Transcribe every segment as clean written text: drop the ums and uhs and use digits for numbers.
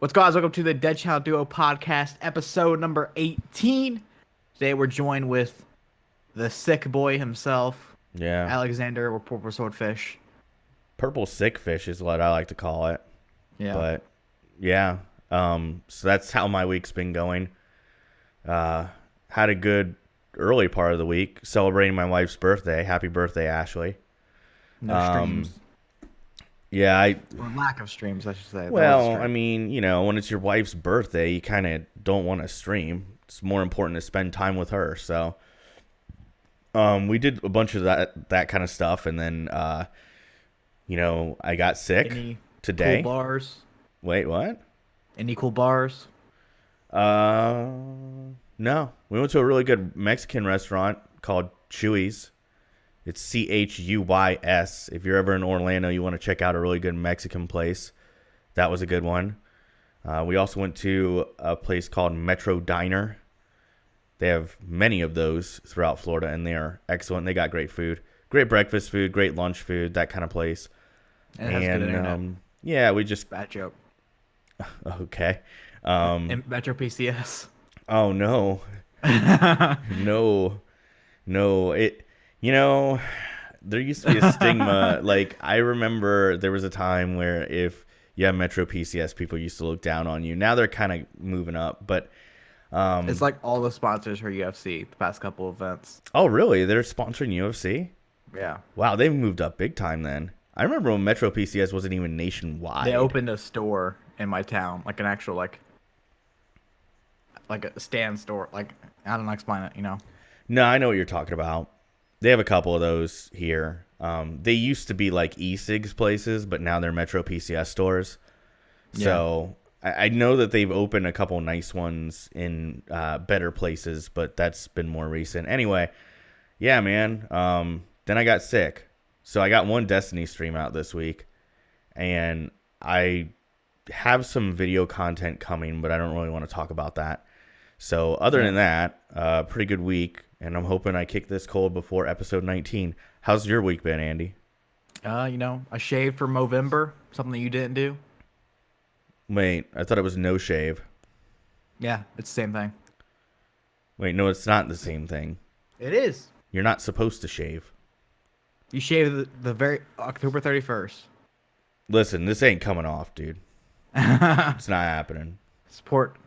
What's going on, guys? Welcome to the Dead Child Duo podcast, episode number 18. Today we're joined with the sick boy himself, Yeah. Alexander, or Purple Swordfish. Purple sick fish is what I like to call it. Yeah. But yeah. So that's how my week's been going. Had a good early part of the week celebrating my wife's birthday. Happy birthday, Ashley. No streams. Yeah, Or lack of streams, I should say. well, I mean, when it's your wife's birthday, you kind of don't want to stream. It's more important to spend time with her. So we did a bunch of that kind of stuff, and then I got sick Any today. Cool bars? Wait, what? Any cool bars? No. We went to a really good Mexican restaurant called Chuy's. It's Chuys. If you're ever in Orlando, you want to check out a really good Mexican place. That was a good one. We also went to a place called Metro Diner. They have many of those throughout Florida, and they are excellent. They got great food. Great breakfast food, great lunch food, that kind of place. And it has good internet. Yeah, we just... Bad joke. Okay. And Metro PCS. Oh, no. No. There used to be a stigma. Like, I remember there was a time where if you have Metro PCS, people used to look down on you. Now they're kind of moving up, but... it's like all the sponsors for UFC, the past couple events. Oh, really? They're sponsoring UFC? Yeah. Wow, they've moved up big time then. I remember when Metro PCS wasn't even nationwide. They opened a store in my town, like an actual, like a stand store. Like, I don't know, explain it, No, I know what you're talking about. They have a couple of those here. They used to be like e-cigs places, but now they're Metro PCS stores. So I know that they've opened a couple nice ones in better places, but that's been more recent. Anyway, yeah, man. Then I got sick. So I got one Destiny stream out this week, and I have some video content coming, but I don't really want to talk about that. So other than that, pretty good week, and I'm hoping I kick this cold before episode 19. How's your week been, Andy? I shaved for Movember, something that you didn't do. Wait, I thought it was no shave. Yeah, it's the same thing. Wait, no, it's not the same thing. It is. You're not supposed to shave. You shaved the very October 31st. Listen, this ain't coming off, dude. It's not happening. Support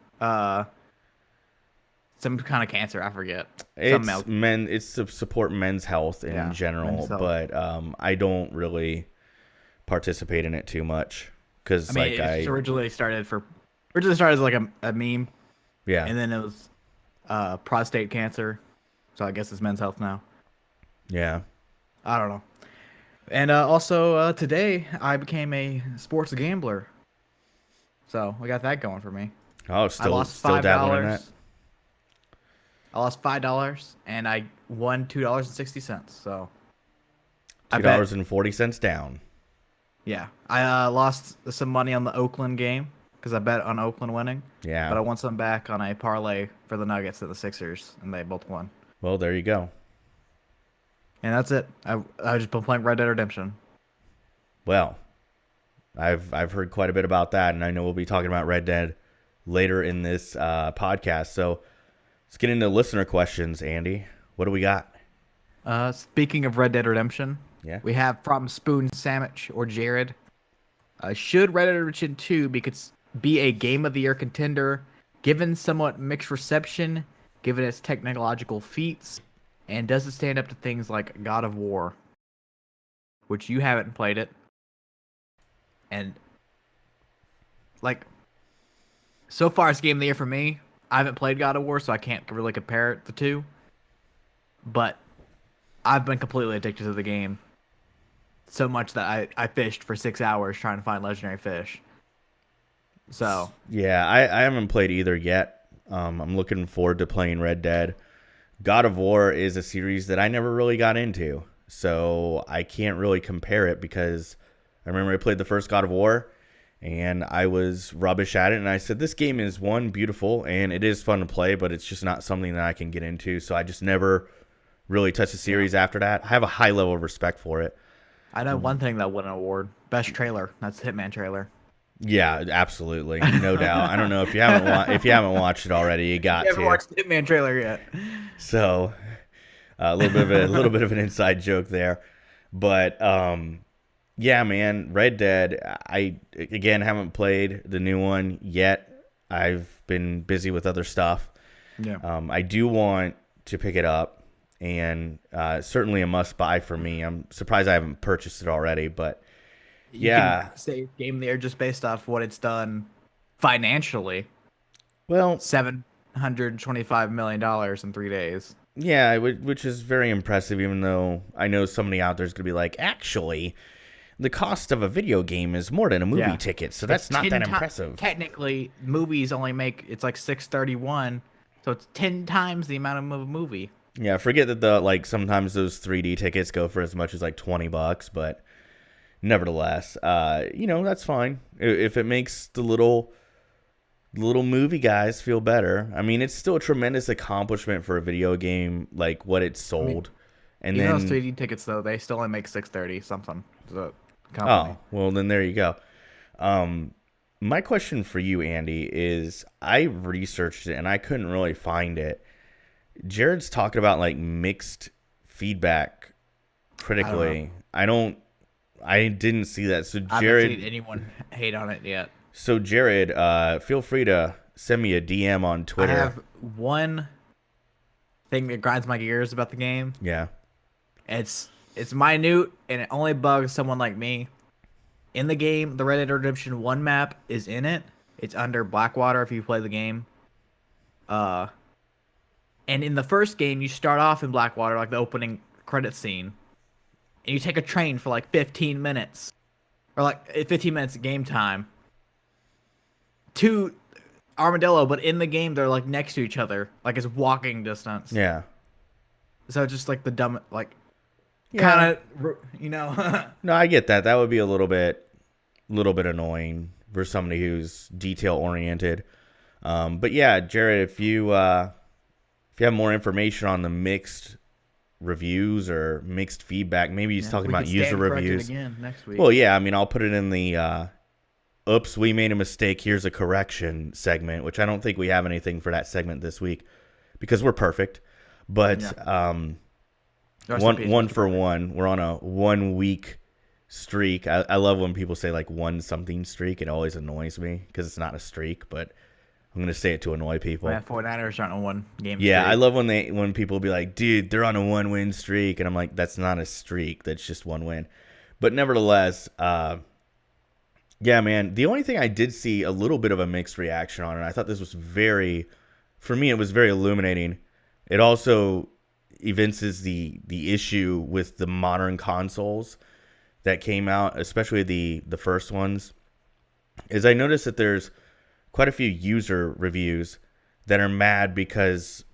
some kind of cancer, I forget. It's to support men's health in general, health. But I don't really participate in it too much because it originally started as like a meme. Yeah. And then it was prostate cancer. So I guess it's men's health now. Yeah. I don't know. And also today I became a sports gambler. So I got that going for me. Oh, still dabbling in that? I lost $5 and I won $2.60. So $2.40 down. Yeah, I lost some money on the Oakland game because I bet on Oakland winning. Yeah, but I won some back on a parlay for the Nuggets and the Sixers, and they both won. Well, there you go. And that's it. I just been playing Red Dead Redemption. Well, I've heard quite a bit about that, and I know we'll be talking about Red Dead later in this podcast. So let's get into listener questions, Andy. What do we got? Speaking of Red Dead Redemption, we have from Spoon Sandwich or Jared. Should Red Dead Redemption 2 be a Game of the Year contender, given somewhat mixed reception, given its technological feats, and does it stand up to things like God of War, which you haven't played it, and so far it's Game of the Year for me. I haven't played God of War, so I can't really compare the two, but I've been completely addicted to the game. So much that I fished for 6 hours trying to find legendary fish. So yeah, I haven't played either yet. I'm looking forward to playing Red Dead. God of War is a series that I never really got into, so I can't really compare it because I remember I played the first God of War and I was rubbish at it, and I said this game is beautiful and it is fun to play, but it's just not something that I can get into, so I just never really touched the series after that. I have a high level of respect for it. I know one thing that won an award. Best trailer. That's Hitman trailer. Yeah, absolutely, no doubt. I don't know if you haven't watched it already, you got You haven't to. watched the Hitman trailer yet. So a little bit of an inside joke there, but yeah, man, Red Dead. I again haven't played the new one yet. I've been busy with other stuff. Yeah. I do want to pick it up, and certainly a must buy for me. I'm surprised I haven't purchased it already, but You can say game of the year just based off what it's done financially. Well, $725 million in 3 days. yeah, which is very impressive, even though I know somebody out there is going to be like, actually, the cost of a video game is more than a movie ticket, so that's not that impressive. Technically, movies only make, it's like 631, so it's 10 times the amount of a movie. Yeah, forget that sometimes those 3D tickets go for as much as like $20, but nevertheless, that's fine. If it makes the little movie guys feel better. I mean, it's still a tremendous accomplishment for a video game, like what it sold. And even then those 3D tickets, though, they still only make 630 something. So, company. Oh, well, then there you go. My question for you, Andy, is I researched it and I couldn't really find it. Jared's talking about like mixed feedback critically. I didn't see that. So Jared, I haven't seen anyone hate on it yet. So Jared, feel free to send me a DM on Twitter. I have one thing that grinds my gears about the game. Yeah. It's minute, and it only bugs someone like me. In the game, the Red Dead Redemption 1 map is in it. It's under Blackwater if you play the game. And in the first game, you start off in Blackwater, like the opening credit scene. And you take a train for like 15 minutes. Or like 15 minutes of game time. To Armadillo, but in the game, they're like next to each other. Like it's walking distance. Yeah. So just like the dumb, like... Yeah. Kind of, No, I get that. That would be a little bit annoying for somebody who's detail oriented. But yeah, Jared, if you have more information on the mixed reviews or mixed feedback, maybe he's talking about user reviews. Again next week. Well, yeah, I mean, I'll put it in the "Oops, we made a mistake. Here's a correction" segment, which I don't think we have anything for that segment this week because we're perfect. But one for one. We're on a 1 week streak. I love when people say like one something streak. It always annoys me because it's not a streak, but I'm gonna say it to annoy people. Yeah, 49ers aren't on one game. Yeah, streak. I love when people be like, dude, they're on a 1-win streak, and I'm like, that's not a streak. That's just one win. But nevertheless, yeah, man. The only thing I did see a little bit of a mixed reaction on, and I thought this was for me, it was very illuminating. It also evinces the issue with the modern consoles that came out, especially the first ones, is I noticed that there's quite a few user reviews that are mad because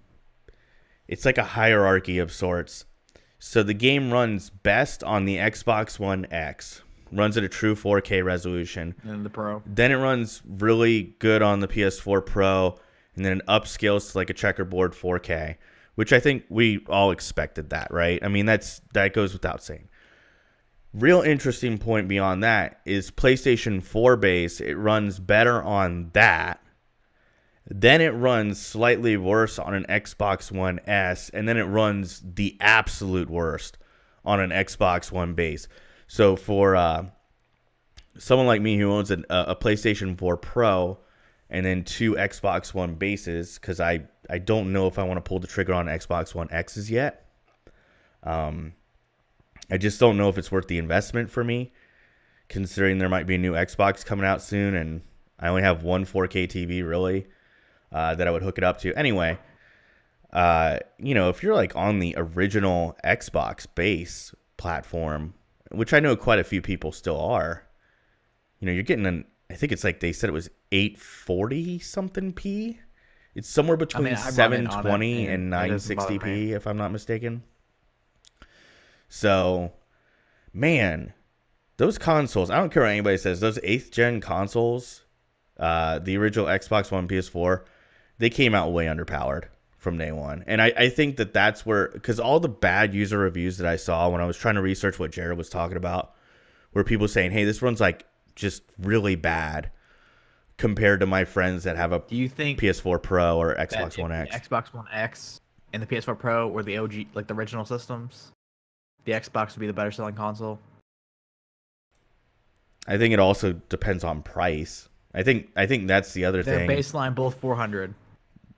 it's like a hierarchy of sorts. So the game runs best on the Xbox One X, runs at a true 4K resolution. And the Pro. Then it runs really good on the PS4 Pro, and then it upscales to like a checkerboard 4K. Which I think we all expected that, right? I mean, that goes without saying. Real interesting point beyond that is PlayStation 4 base. It runs better on that. Then it runs slightly worse on an Xbox One S. And then it runs the absolute worst on an Xbox One base. So for someone like me who owns a PlayStation 4 Pro and then 2 Xbox One bases, because I don't know if I want to pull the trigger on Xbox One X's yet. I just don't know if it's worth the investment for me, considering there might be a new Xbox coming out soon, and I only have one 4K TV, really, that I would hook it up to. Anyway, if you're like on the original Xbox base platform, which I know quite a few people still are, you're getting I think it's like they said it was 840 something p. It's somewhere between 720 and 960p, if I'm not mistaken. So, man, those consoles, I don't care what anybody says, those 8th gen consoles, the original Xbox One, PS4, they came out way underpowered from day one. And I think that's where, because all the bad user reviews that I saw when I was trying to research what Jared was talking about, were people saying, hey, this runs like just really bad compared to my friends that have a Do you think PS4 Pro or Xbox One X. Xbox One X and the PS4 Pro were the OG, like the original systems, the Xbox would be the better selling console? I think it also depends on price. I think that's the other Their thing. baseline both 400.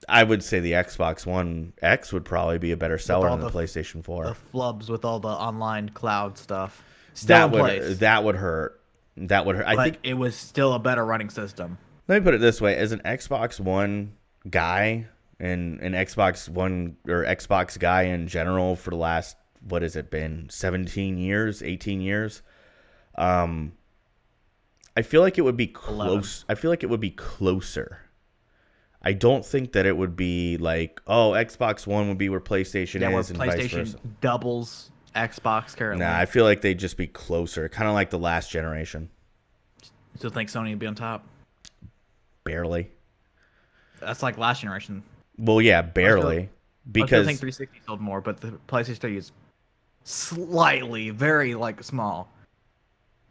I would say the Xbox One X would probably be a better seller than the PlayStation 4. The flubs with all the online cloud stuff. That would hurt. That would hurt. But I think it was still a better running system. Let me put it this way: as an Xbox One guy and an Xbox One or Xbox guy in general for the last, what has it been, 17 years, 18 years? I feel like it would be close. 11. I feel like it would be closer. I don't think that it would be like, oh, Xbox One would be where PlayStation is and vice versa. PlayStation doubles Xbox currently. Nah, I feel like they'd just be closer, kind of like the last generation. Still think Sony would be on top? Barely. That's like last generation. Well, yeah, barely. Because I think 360 sold more, but the PlayStation 3 is slightly, very like small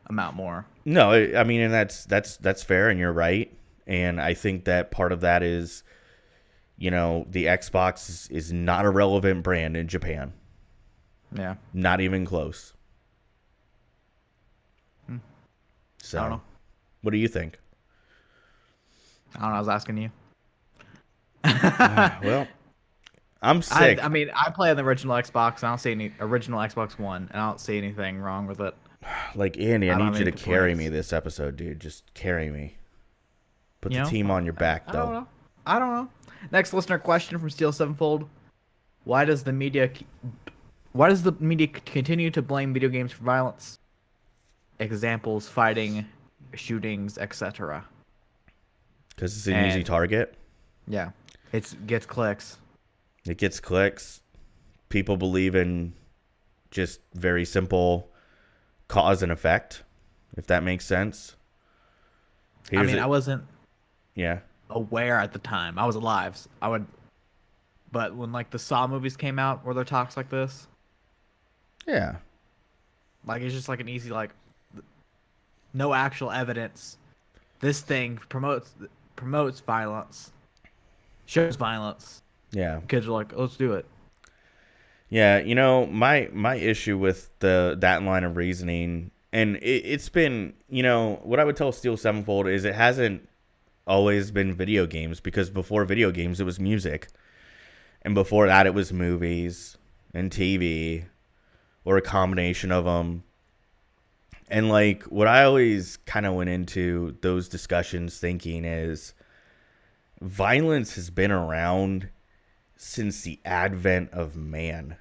amount more. No, I mean, and that's fair, and you're right. And I think that part of that is, the Xbox is not a relevant brand in Japan. Yeah. Not even close. So, I don't know. What do you think? I don't know. I was asking you. Well, I'm sick. I mean, I play on the original Xbox. I don't see any original Xbox One, and I don't see anything wrong with it. Like, Andy, I need you to carry me this episode, dude. Just carry me. Put the team on your back, though. I don't know. Next listener question from Steel Sevenfold: Why does the media continue to blame video games for violence? Examples: fighting, shootings, etc. Because it's an easy target. Yeah, it gets clicks. It gets clicks. People believe in just very simple cause and effect, if that makes sense. I wasn't Yeah. aware at the time. I was alive. But when like the Saw movies came out, were there talks like this? Yeah. Like it's just like an easy like, no actual evidence. This thing promotes violence, shows violence. Yeah. Kids are like, let's do it. Yeah, my issue with that line of reasoning, and it's been, what I would tell Steel Sevenfold is it hasn't always been video games, because before video games it was music, and before that it was movies and TV, or a combination of them. And like what I always kind of went into those discussions thinking is violence has been around since the advent of man.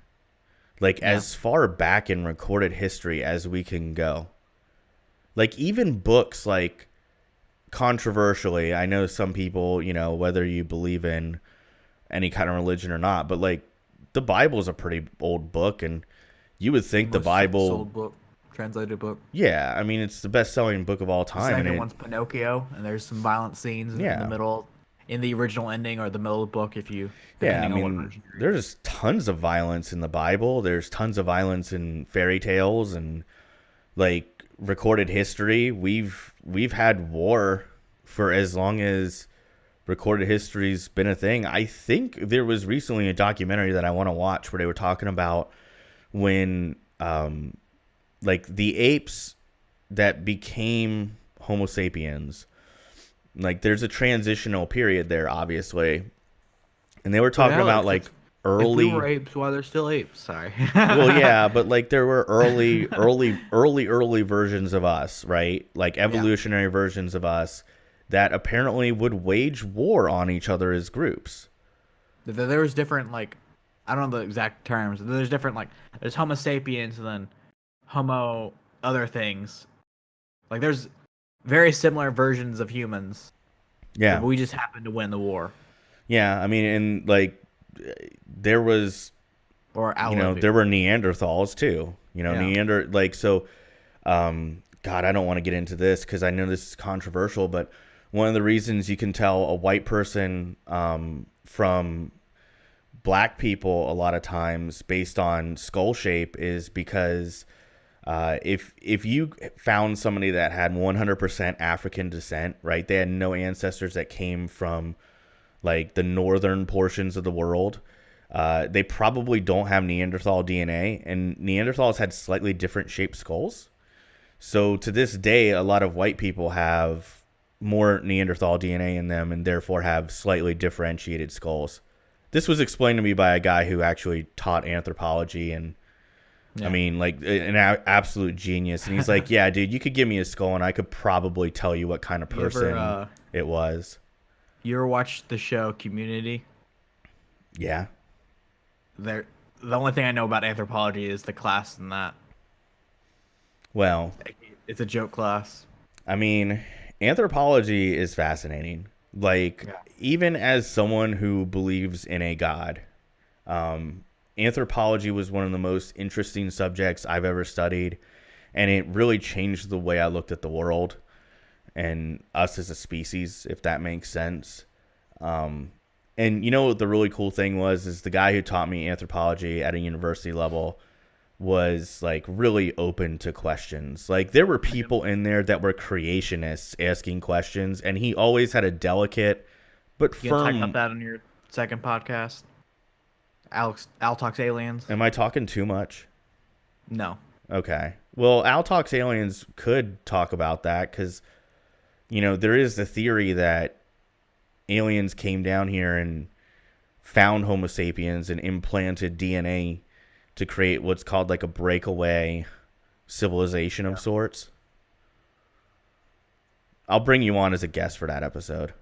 Like as far back in recorded history as we can go. Like even books, like controversially, I know some people, whether you believe in any kind of religion or not, but like the Bible is a pretty old book, and you would think the Bible sold book, translated book. Yeah, I mean it's the best-selling book of all time. The second one's Pinocchio, and there's some violent scenes in the middle, in the original ending or the middle of the book. There's tons of violence in the Bible. There's tons of violence in fairy tales and like recorded history. We've had war for as long as recorded history's been a thing. I think there was recently a documentary that I want to watch where they were talking about when like the apes that became Homo sapiens, like there's a transitional period there, obviously, and they were talking about like early. If we were apes, why they're still apes? Sorry. Well, yeah, but like there were early versions of us, right? Like evolutionary versions of us that apparently would wage war on each other as groups. There was different, like, I don't know the exact terms. There's different, like, there's Homo sapiens and then Homo other things. Like there's very similar versions of humans. Yeah. But we just happened to win the war. Yeah, I mean, and like there was, there were Neanderthals too. God, I don't want to get into this because I know this is controversial, but one of the reasons you can tell a white person from black people a lot of times based on skull shape is because If you found somebody that had 100% African descent, right? They had no ancestors that came from like the northern portions of the world. They probably don't have Neanderthal DNA, and Neanderthals had slightly different shaped skulls. So to this day, a lot of white people have more Neanderthal DNA in them and therefore have slightly differentiated skulls. This was explained to me by a guy who actually taught anthropology, and I mean, like an absolute genius. And he's like, yeah, dude, you could give me a skull and I could probably tell you what kind of person it was. You ever watched the show Community? Yeah. The only thing I know about anthropology is the class in that. Well, it's a joke class. I mean, anthropology is fascinating. Like, even as someone who believes in a god, anthropology was one of the most interesting subjects I've ever studied, and it really changed the way I looked at the world and us as a species, if that makes sense. And you know what the really cool thing was is the guy who taught me anthropology at a university level was like really open to questions. Like there were people in there that were creationists asking questions, and he always had a delicate but you firm. You talk about that on your second podcast. Al Talks Aliens. Am I talking too much? No. Okay. Well, Al Talks Aliens could talk about that because, you know, there is the theory that aliens came down here and found Homo sapiens and implanted DNA to create what's called like a breakaway civilization of sorts. I'll bring you on as a guest for that episode.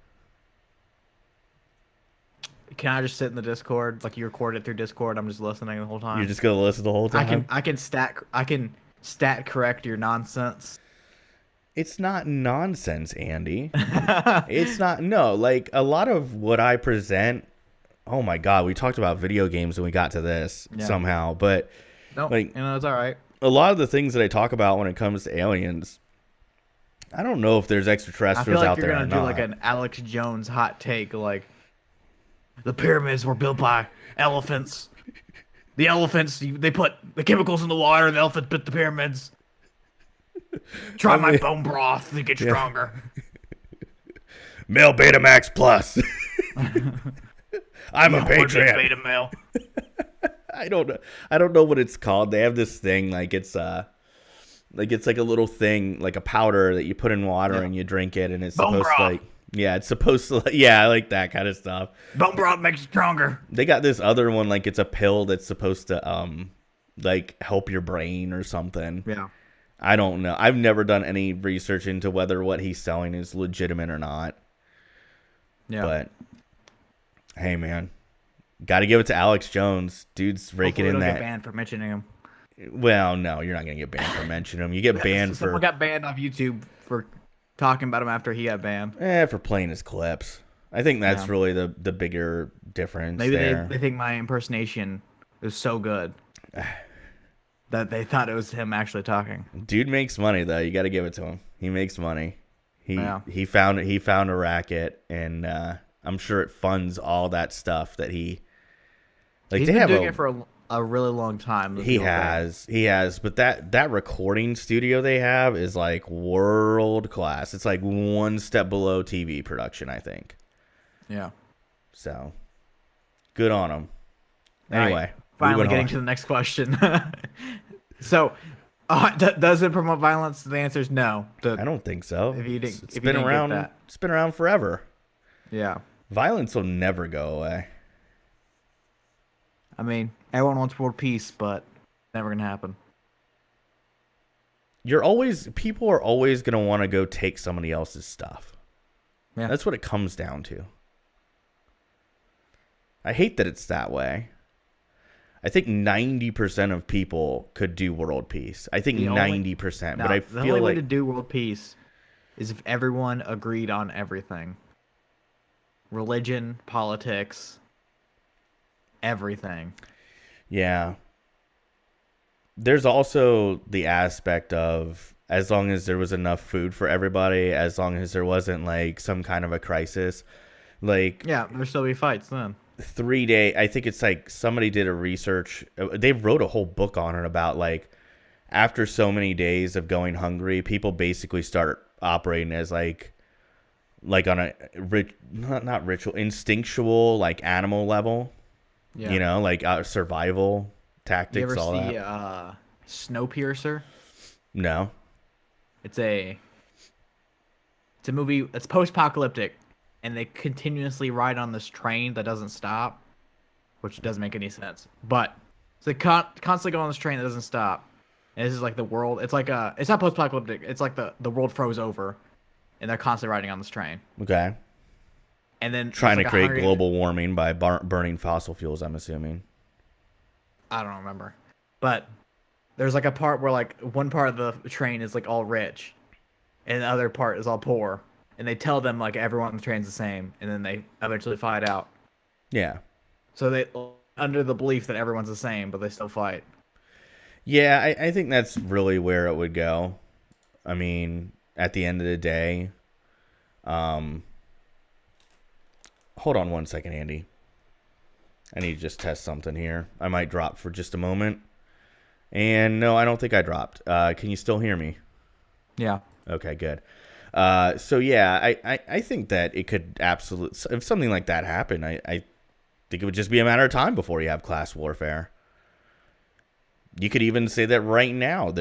Can I just sit in the Discord? Like you record it through Discord, I'm just listening the whole time. You're just gonna listen the whole time? I can stat correct your nonsense. It's not nonsense, Andy. It's not. No, like a lot of what I present. Oh my God, we talked about video games when we got to this somehow, but no, like, you know, it's all right. A lot of the things that I talk about when it comes to aliens, I don't know if there's extraterrestrials out there or not. I feel like you're gonna do like an Alex Jones hot take, like the pyramids were built by elephants. The elephants, they put the chemicals in the water. The elephants built the pyramids. Try my bone broth to get stronger. Male Betamax Plus. I'm a patriot. Beta male. I don't know what it's called. They have this thing like it's like a little thing, like a powder that you put in water and you drink it, and it's bone supposed broth. to like it's supposed to I like that kind of stuff. Bone broth makes you stronger. They got this other one like it's a pill that's supposed to like help your brain or something. Yeah. I don't know. I've never done any research into whether what he's selling is legitimate or not. Yeah. But hey, man, got to give it to Alex Jones. Dude's raking in that. Get banned for mentioning him. Well, no, you're not gonna get banned for mentioning him. You get banned Someone got banned off YouTube for talking about him after he got banned. For playing his clips. I think that's really the bigger difference. Maybe there. they think my impersonation is so good that they thought it was him actually talking. Dude makes money though. You got to give it to him. He makes money. He found a racket, and I'm sure it funds all that stuff that he. Like he's been doing it for a really long time. He has, but that recording studio they have is like world class. It's like one step below TV production, I think. Yeah. So, good on him. Anyway, right. Finally getting to the next question. So, does it promote violence? The answer is no. I don't think so. It's been around. It's been around forever. Yeah. Violence will never go away. I mean, everyone wants world peace, but never gonna happen. People are always gonna want to go take somebody else's stuff. Yeah. That's what it comes down to. I hate that it's that way. I think 90% of people could do world peace. I think 90%, but I feel like the only way to do world peace is if everyone agreed on everything. Religion, politics, everything. Yeah. There's also the aspect of as long as there was enough food for everybody, as long as there wasn't like some kind of a crisis, like there'll still be fights then. 3 day, I think it's like somebody did a research. They wrote a whole book on it about like after so many days of going hungry, people basically start operating as like on a not ritual, instinctual, like animal level. Yeah. You know, like survival tactics. You ever all see that. Snowpiercer? No. It's a movie. It's post-apocalyptic, and they continuously ride on this train that doesn't stop, which doesn't make any sense. But so they constantly go on this train that doesn't stop. And this is like the world. It's like it's not post-apocalyptic. It's like the world froze over, and they're constantly riding on this train. Okay. And then trying to create global warming by burning fossil fuels, I'm assuming. I don't remember, but there's like a part where like one part of the train is like all rich, and the other part is all poor, and they tell them like everyone on the train's the same, and then they eventually fight out. Yeah. So they under the belief that everyone's the same, but they still fight. Yeah, I think that's really where it would go. I mean, at the end of the day, hold on one second, Andy. I need to just test something here. I might drop for just a moment. And no, I don't think I dropped. Can you still hear me? Yeah. Okay, good. So yeah, I think that it could absolutely, if something like that happened, I think it would just be a matter of time before you have class warfare. You could even say that right now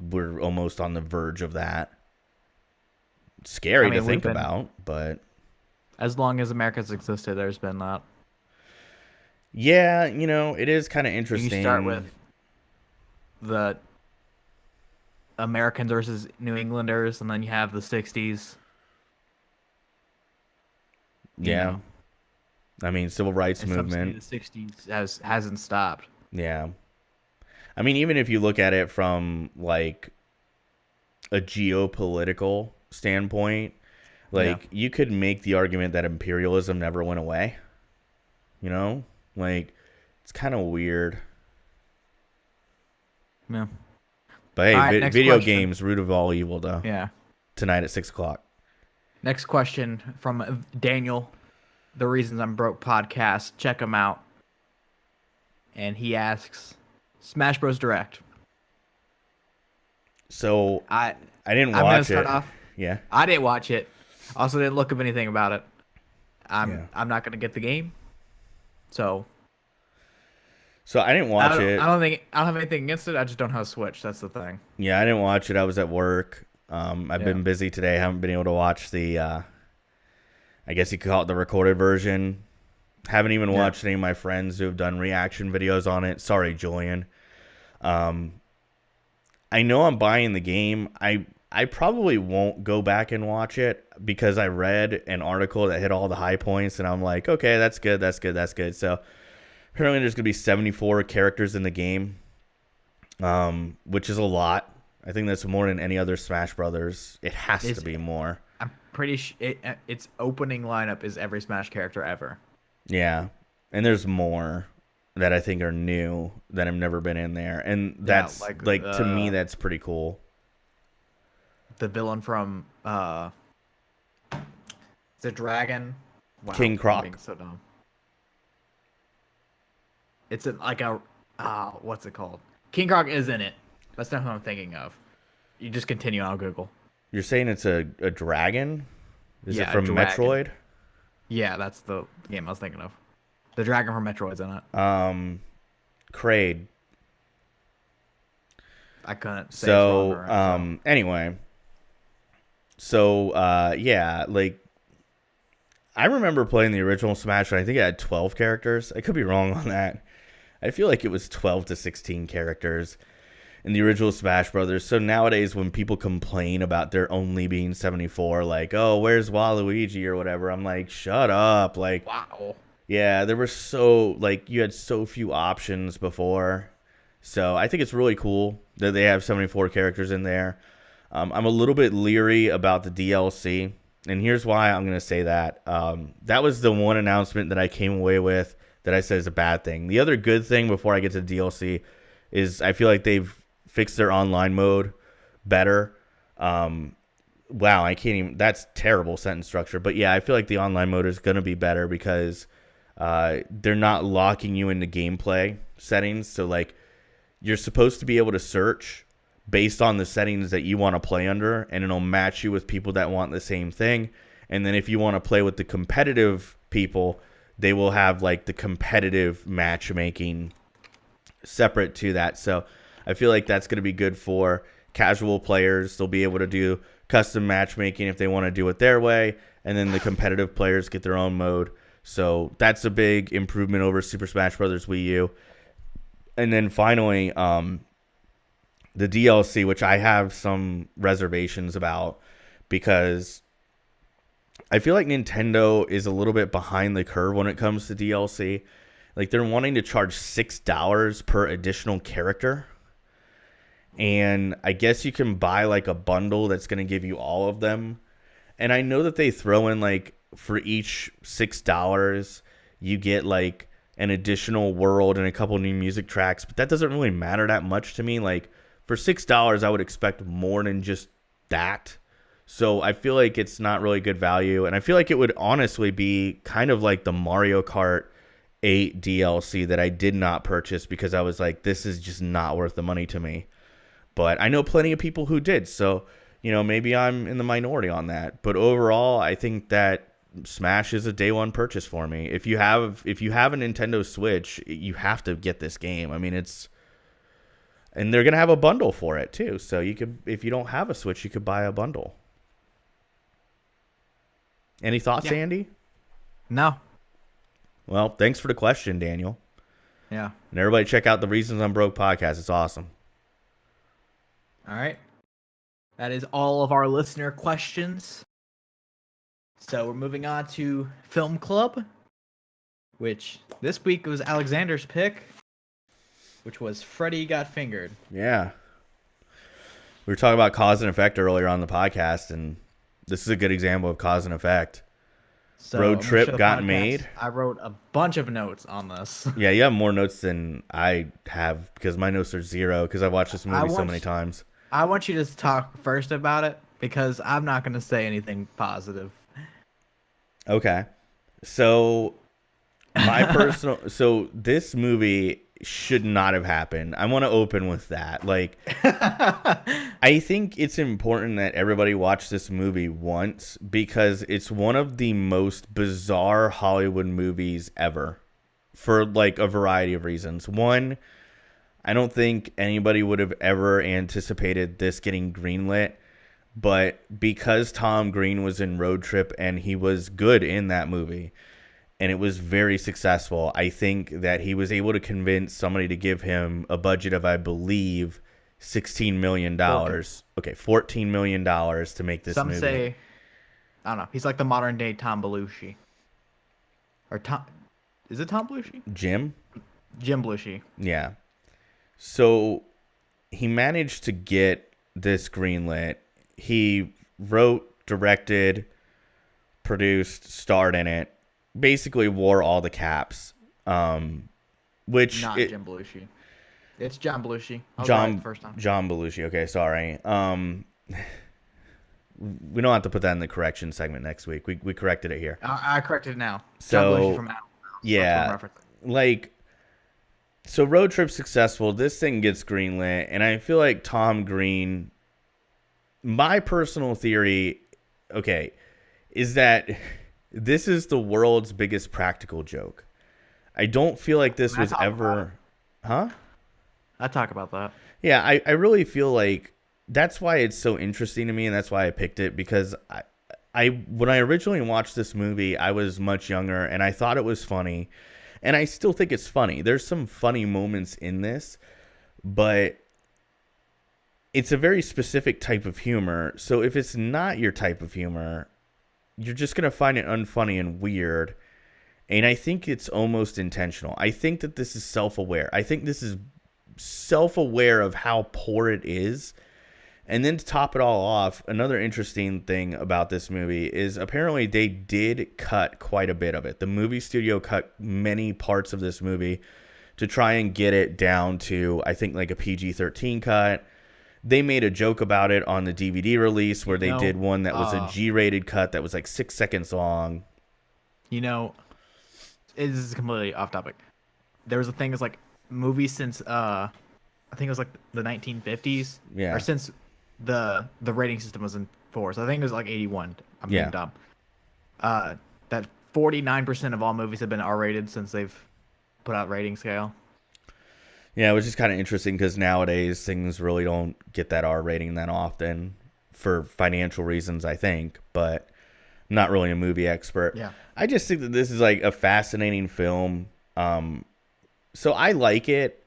we're almost on the verge of that. It's scary to think about, but as long as America's existed, there's been that. Yeah, it is kind of interesting. You start with the Americans versus New Englanders, and then you have the 60s. Yeah. I mean, civil rights movement. The 60s hasn't stopped. Yeah. I mean, even if you look at it from like a geopolitical standpoint, like you could make the argument that imperialism never went away. Like it's kind of weird. Yeah. But hey, right, video games, root of all evil, though. Yeah. Tonight at 6:00. Next question from Daniel, the Reasons I'm Broke podcast. Check him out. And he asks, Smash Bros. Direct. So I didn't watch it. I'm gonna start off. Yeah. I didn't watch it. Also didn't look up anything about it. I'm not gonna get the game. So I didn't watch it. I don't have anything against it. I just don't have a Switch. That's the thing. Yeah, I didn't watch it. I was at work. I've been busy today. I haven't been able to watch the I guess you could call it the recorded version. Haven't even watched any of my friends who have done reaction videos on it. Sorry, Julian. I know I'm buying the game. I probably won't go back and watch it because I read an article that hit all the high points, and I'm like, okay, that's good. So apparently there's going to be 74 characters in the game, which is a lot. I think that's more than any other Smash Brothers. It has to be more. I'm pretty sure its opening lineup is every Smash character ever. Yeah, and there's more that I think are new that have never been in there, and that's to me that's pretty cool. The villain from the dragon, King Croc. I'm being so dumb. It's what's it called? King Croc is in it. That's not who I'm thinking of. You just continue. I'll Google. You're saying it's a dragon? Is it from dragon. Metroid? Yeah, that's the game I was thinking of. The dragon from Metroid's in it. Kraid. I couldn't say. So, anyway. So, yeah, like, I remember playing the original Smash, and I think it had 12 characters. I could be wrong on that. I feel like it was 12 to 16 characters in the original Smash Brothers. So nowadays, when people complain about there only being 74, like, oh, where's Waluigi or whatever, I'm like, shut up. Like, wow. Yeah, there were you had so few options before. So I think it's really cool that they have 74 characters in there. I'm a little bit leery about the DLC, and here's why I'm going to say that. That was the one announcement that I came away with that I said is a bad thing. The other good thing before I get to the DLC is I feel like they've fixed their online mode better. Wow, I can't even... That's terrible sentence structure. But yeah, I feel like the online mode is going to be better because they're not locking you into gameplay settings. So, like, you're supposed to be able to search based on the settings that you want to play under, and it'll match you with people that want the same thing. And then if you want to play with the competitive people, they will have like the competitive matchmaking separate to that. So I feel like that's going to be good for casual players. They'll be able to do custom matchmaking if they want to do it their way, and then the competitive players get their own mode. So that's a big improvement over Super Smash Bros. Wii U. And then finally, the DLC, which I have some reservations about, because I feel like Nintendo is a little bit behind the curve when it comes to DLC. Like, they're wanting to charge $6 per additional character. And I guess you can buy like a bundle that's going to give you all of them. And I know that they throw in like for each $6, you get like an additional world and a couple new music tracks, but that doesn't really matter that much to me. Like, for $6, I would expect more than just that. So I feel like it's not really good value. And I feel like it would honestly be kind of like the Mario Kart 8 DLC that I did not purchase because I was like, this is just not worth the money to me. But I know plenty of people who did. So, you know, maybe I'm in the minority on that. But overall, I think that Smash is a day one purchase for me. If you have a Nintendo Switch, you have to get this game. I mean, and they're going to have a bundle for it too. So you could, if you don't have a Switch, you could buy a bundle. Any thoughts, Andy? No. Well, thanks for the question, Daniel. Yeah. And everybody check out the Reasons I'm Broke podcast. It's awesome. All right. That is all of our listener questions. So we're moving on to Film Club, which this week was Alexander's pick, which was Freddy Got Fingered. Yeah. We were talking about cause and effect earlier on the podcast, and this is a good example of cause and effect. So Road Trip got made. I wrote a bunch of notes on this. Yeah, you have more notes than I have because my notes are 0 because I've watched this movie so many times. I want you to talk first about it because I'm not going to say anything positive. Okay. So so this movie should not have happened. I want to open with that. Like, I think it's important that everybody watch this movie once because it's one of the most bizarre Hollywood movies ever for like a variety of reasons. One, I don't think anybody would have ever anticipated this getting greenlit, but because Tom Green was in Road Trip and he was good in that movie, and it was very successful, I think that he was able to convince somebody to give him a budget of, I believe, $16 million. Okay, $14 million to make this movie. Some say, I don't know, he's like the modern day Tom Belushi. Or Tom, is it Tom Belushi? Jim Belushi. Yeah. So he managed to get this greenlit. He wrote, directed, produced, starred in it. Basically wore all the caps, which not Jim Belushi. It's John Belushi. John first time. John Belushi. Okay, sorry. We don't have to put that in the correction segment next week. We corrected it here. I corrected it now. So John Belushi from Al. Yeah, like so. Road Trip successful. This thing gets greenlit, and I feel like Tom Green. My personal theory, okay, is that this is the world's biggest practical joke. I don't feel like this was ever... Huh? I talk about that. Yeah, I really feel like that's why it's so interesting to me, and that's why I picked it, because I when I originally watched this movie, I was much younger, and I thought it was funny, and I still think it's funny. There's some funny moments in this, but it's a very specific type of humor, so if it's not your type of humor, you're just going to find it unfunny and weird. And I think it's almost intentional. I think that this is self-aware. I think this is self-aware of how poor it is. And then to top it all off, another interesting thing about this movie is apparently they did cut quite a bit of it. The movie studio cut many parts of this movie to try and get it down to, I think, like a PG-13 cut. They made a joke about it on the DVD release where they did one that was a G-rated cut that was like 6 seconds long. You know, this is completely off topic. There was a thing, it's like movies since I think it was like the 1950s. Yeah. Or since the rating system was in force. I think it was like 81. I'm being dumb. That 49% of all movies have been R-rated since they've put out rating scale. Yeah, which is kind of interesting because nowadays things really don't get that R rating that often for financial reasons, I think. But I'm not really a movie expert. Yeah. I just think that this is like a fascinating film. So I like it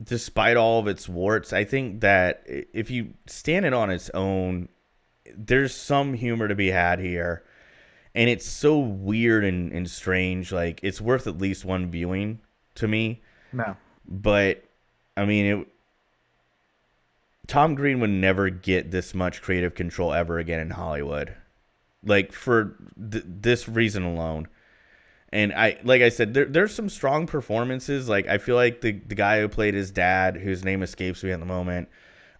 despite all of its warts. I think that if you stand it on its own, there's some humor to be had here. And it's so weird and strange. Like, it's worth at least one viewing to me. No. But, I mean, Tom Green would never get this much creative control ever again in Hollywood. Like, for this reason alone. And like I said, there's some strong performances. Like, I feel like the guy who played his dad, whose name escapes me at the moment,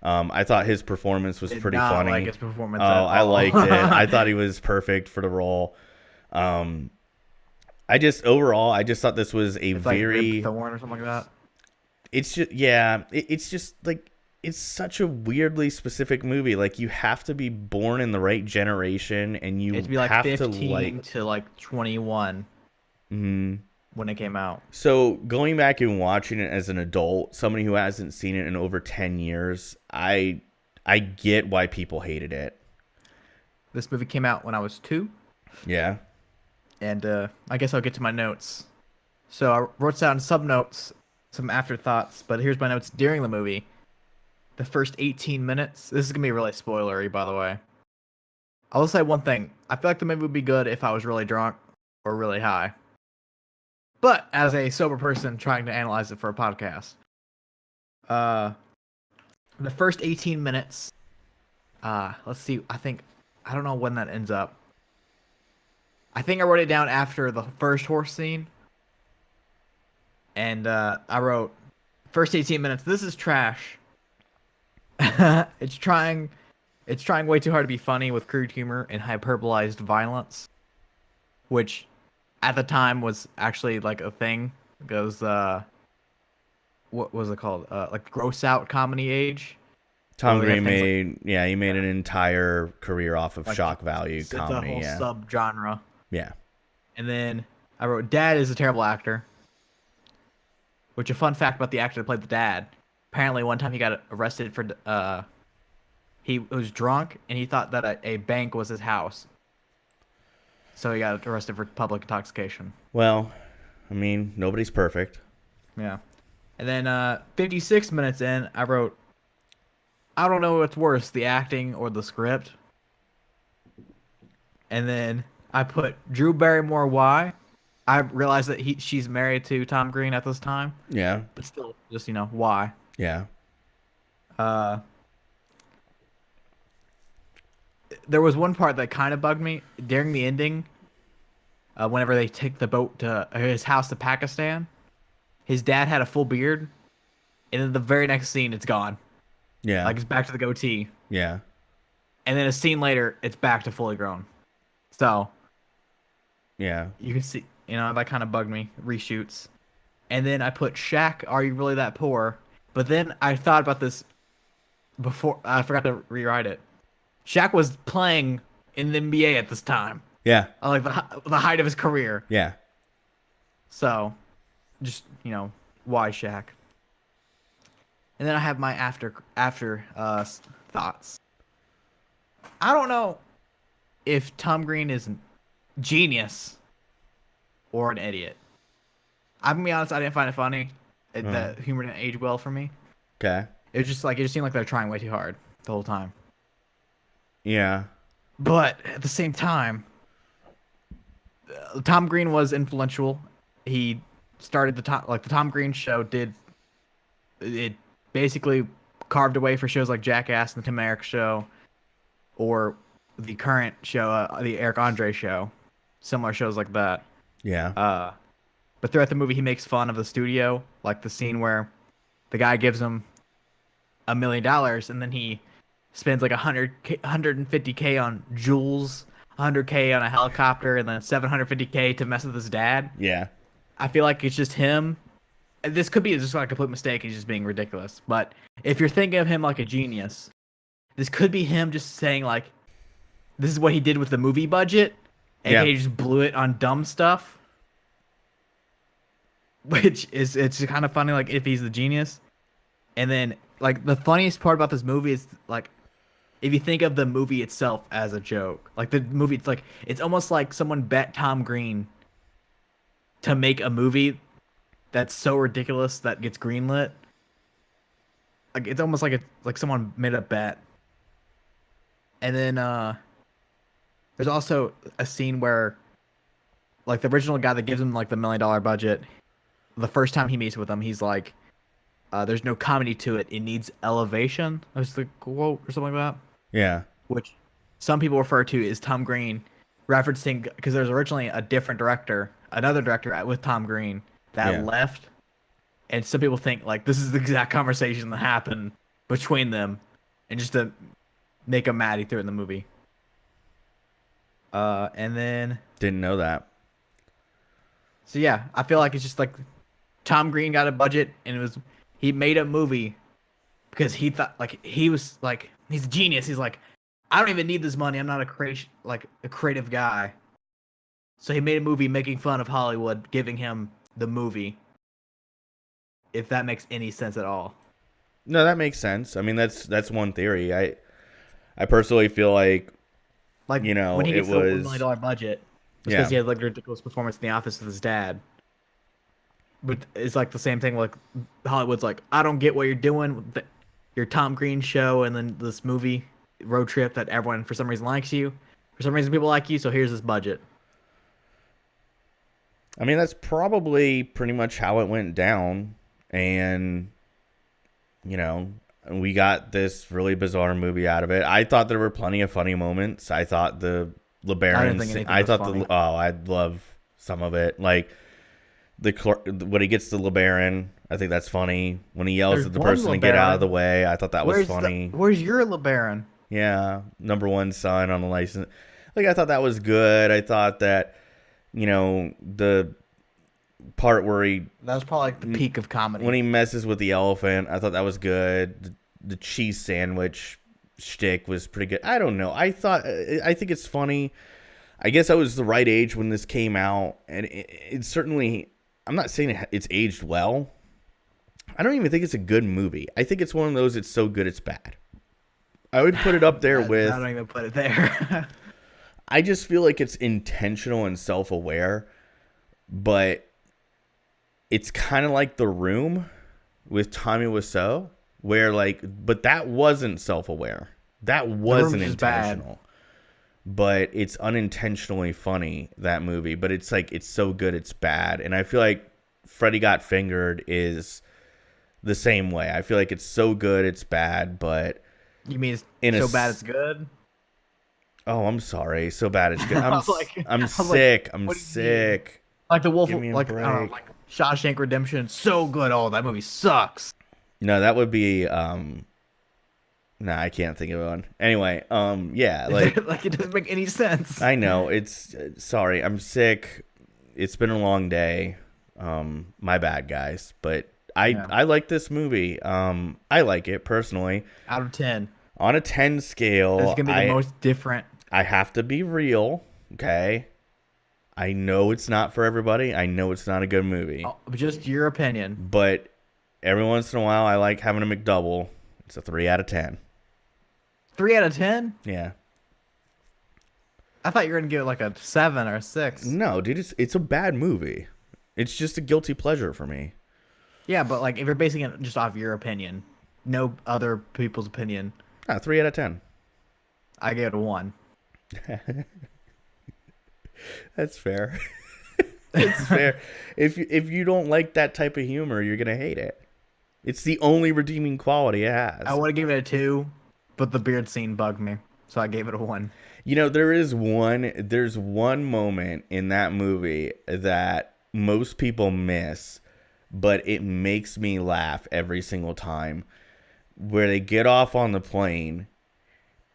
I thought his performance was pretty funny. Like his performance I liked it. I thought he was perfect for the role. I just thought this was a very like Thorn or something like that. It's just it's just like it's such a weirdly specific movie. Like, you have to be born in the right generation, and you have to be like have 15 to like 21 when it came out. So going back and watching it as an adult, somebody who hasn't seen it in over 10 years, I get why people hated it. This movie came out when I was 2. Yeah. And I guess I'll get to my notes. So I wrote down some notes, some afterthoughts, but here's my notes during the movie. The first 18 minutes. This is going to be really spoilery, by the way. I will say one thing. I feel like the movie would be good if I was really drunk or really high. But as a sober person trying to analyze it for a podcast. The first 18 minutes. Let's see. I don't know when that ends up. I think I wrote it down after the first horse scene. And I wrote, first 18 minutes, this is trash. It's trying way too hard to be funny with crude humor and hyperbolized violence. Which, at the time, was actually like a thing. It goes, what was it called? Like gross out comedy age. Tom Green made an entire career off of shock value comedy. It's a whole subgenre. Yeah. And then I wrote, Dad is a terrible actor. Which, a fun fact about the actor that played the dad. Apparently, one time he got arrested for, he was drunk and he thought that a bank was his house. So he got arrested for public intoxication. Well, I mean, nobody's perfect. Yeah. And then 56 minutes in, I wrote, I don't know what's worse, the acting or the script. And then I put Drew Barrymore, why? I realized that she's married to Tom Green at this time. Yeah. But still, just, why? Yeah. There was one part that kind of bugged me during the ending. Whenever they take the boat to his house to Pakistan, his dad had a full beard, and then the very next scene, it's gone. Yeah. Like, it's back to the goatee. Yeah. And then a scene later, it's back to fully grown. So, yeah. You can see, that kind of bugged me. Reshoots. And then I put, Shaq, are you really that poor? But then I thought about this before. I forgot to rewrite it. Shaq was playing in the NBA at this time. Yeah. Like the height of his career. Yeah. So, just, why Shaq? And then I have my after thoughts. I don't know if Tom Green is a genius or an idiot. I'm gonna be honest, I didn't find it funny. The humor didn't age well for me. Okay. It just seemed like they're trying way too hard the whole time. Yeah. But at the same time, Tom Green was influential. He started the Tom Green Show. It basically carved away for shows like Jackass and the Tim and Eric Show, or the current show, the Eric Andre Show. Similar shows like that. Yeah. But throughout the movie, he makes fun of the studio, like the scene where the guy gives him $1 million and then he spends like $150K on jewels, $100K on a helicopter, and then $750K to mess with his dad. Yeah. I feel like it's just him this could be just like a complete mistake. He's just being ridiculous. But if you're thinking of him like a genius, this could be him just saying like, this is what he did with the movie budget, and he just blew it on dumb stuff. Which is, it's kind of funny, like, if he's the genius. And then, like, the funniest part about this movie is, like, if you think of the movie itself as a joke. Like, the movie, it's like, it's almost like someone bet Tom Green to make a movie that's so ridiculous that gets greenlit. Like, it's almost like someone made a bet. And then, there's also a scene where, like, the original guy that gives him, like, the $1 million budget, the first time he meets with him, he's like, there's no comedy to it. It needs elevation. That's the quote or something like that. Yeah. Which some people refer to as Tom Green, referencing, because there's originally a different director, another director with Tom Green that left. And some people think, like, this is the exact conversation that happened between them. And just to make him mad, he threw it in the movie. And then... Didn't know that. So yeah, I feel like it's just like Tom Green got a budget and he made a movie because he thought, like, he was like, he's a genius. He's like, I don't even need this money. I'm not a creative guy. So he made a movie making fun of Hollywood, giving him the movie. If that makes any sense at all. No, that makes sense. I mean, that's one theory. I personally feel like, you know, when he gets it was the $1 million budget, because he had like a ridiculous performance in The Office with his dad. But it's like the same thing. Like, Hollywood's like, I don't get what you're doing with your Tom Green show and then this movie road trip that everyone for some reason likes you. For some reason, people like you. So here's this budget. I mean, that's probably pretty much how it went down. And, you know, we got this really bizarre movie out of it. I thought there were plenty of funny moments. I thought the LeBaron, I love some of it. Like, when he gets to LeBaron, I think that's funny. When he yells at the person to get out of the way, I thought that was funny. Where's your LeBaron? Yeah, number one son on the license. Like, I thought that was good. I thought that, you know, the part where that was probably like the peak of comedy. When he messes with the elephant, I thought that was good. The cheese sandwich shtick was pretty good. I don't know. I think it's funny. I guess I was the right age when this came out, and it certainly, I'm not saying it's aged well. I don't even think it's a good movie. I think it's one of those, it's so good it's bad. I would put it up there with... I don't even put it there. I just feel like it's intentional and self-aware, but it's kind of like The Room with Tommy Wiseau, where, like, but that wasn't self-aware. That wasn't intentional. But it's unintentionally funny, that movie. But it's like, it's so good it's bad. And I feel like Freddy Got Fingered is the same way. I feel like it's so good it's bad, but... You mean it's so bad it's good? Oh, I'm sorry. So bad it's good. I'm sick. I'm sick. Like The Wolf, like, I don't know, like Shawshank Redemption, so good. Oh, that movie sucks. No, that would be nah, I can't think of one. Anyway, yeah, like like, it doesn't make any sense. I know, it's sorry, I'm sick. It's been a long day. My bad, guys, but I like this movie. I like it personally. Out of 10. On a 10 scale, it's gonna be the most different. I have to be real, okay? I know it's not for everybody. I know it's not a good movie. Oh, just your opinion. But every once in a while, I like having a McDouble. It's a 3 out of 10. 3 out of 10? Yeah. I thought you were gonna give it like a 7 or a 6. No, dude, it's a bad movie. It's just a guilty pleasure for me. Yeah, but like if you're basing it just off your opinion, no other people's opinion. 3 out of 10. I gave it a 1. That's fair. It's fair. If you don't like that type of humor, you're gonna hate it. It's the only redeeming quality it has. I would have given it a 2, but the beard scene bugged me, so I gave it a 1. You know, there's one moment in that movie that most people miss, but it makes me laugh every single time, where they get off on the plane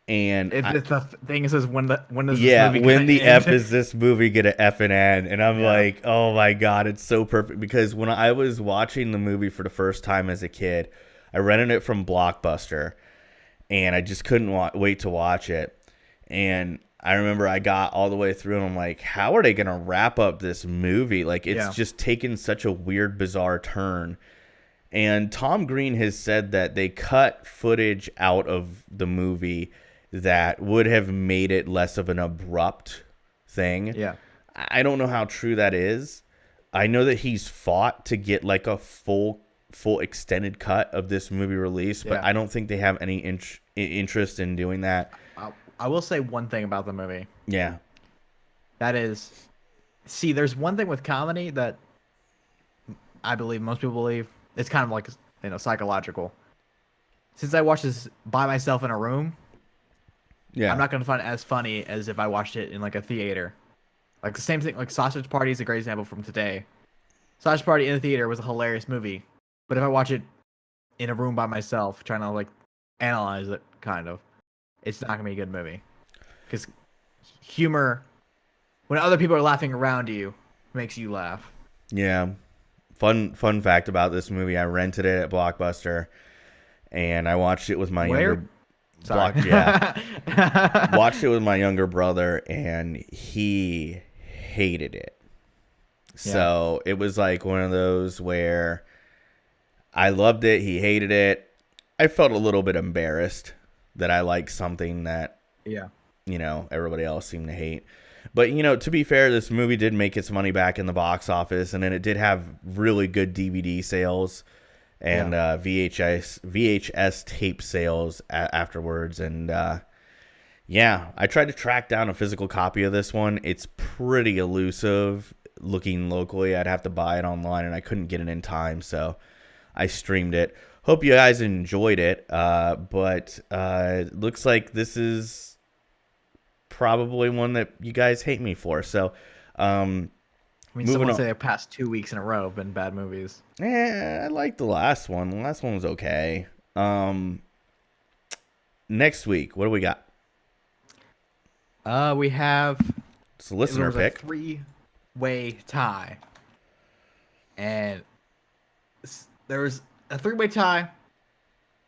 And the thing is when does this movie when the end? F is this movie gonna F and N? And I'm like, oh my God, it's so perfect. Because when I was watching the movie for the first time as a kid, I rented it from Blockbuster, and I just couldn't wait to watch it. And I remember I got all the way through, and I'm like, how are they gonna wrap up this movie? Like, it's just taken such a weird, bizarre turn. And Tom Green has said that they cut footage out of the movie that would have made it less of an abrupt thing. Yeah. I don't know how true that is. I know that he's fought to get like a full extended cut of this movie release, but I don't think they have any interest in doing that. I will say one thing about the movie. Yeah. That is, see, there's one thing with comedy that I believe most people believe. It's kind of like, psychological. Since I watched this by myself in a room, I'm not going to find it as funny as if I watched it in like a theater. Like the same thing, like Sausage Party is a great example from today. Sausage Party in the theater was a hilarious movie, but if I watch it in a room by myself, trying to like analyze it, it's not going to be a good movie. Because humor, when other people are laughing around you, makes you laugh. Yeah. Fun fact about this movie, I rented it at Blockbuster, and I watched it with my watched it with my younger brother, and he hated it. So it was like one of those where I loved it, he hated it. I felt a little bit embarrassed that I liked something that everybody else seemed to hate. But, to be fair, this movie did make its money back in the box office, and then it did have really good DVD sales and VHS tape sales afterwards. And, I tried to track down a physical copy of this one. It's pretty elusive looking locally. I'd have to buy it online, and I couldn't get it in time, so I streamed it. Hope you guys enjoyed it, but looks like this is probably one that you guys hate me for. So, some would say the past 2 weeks in a row have been bad movies. I like the last one. The last one was okay. Next week, what do we got? We have it's a listener pick. A 3-way tie, and there was a 3-way tie,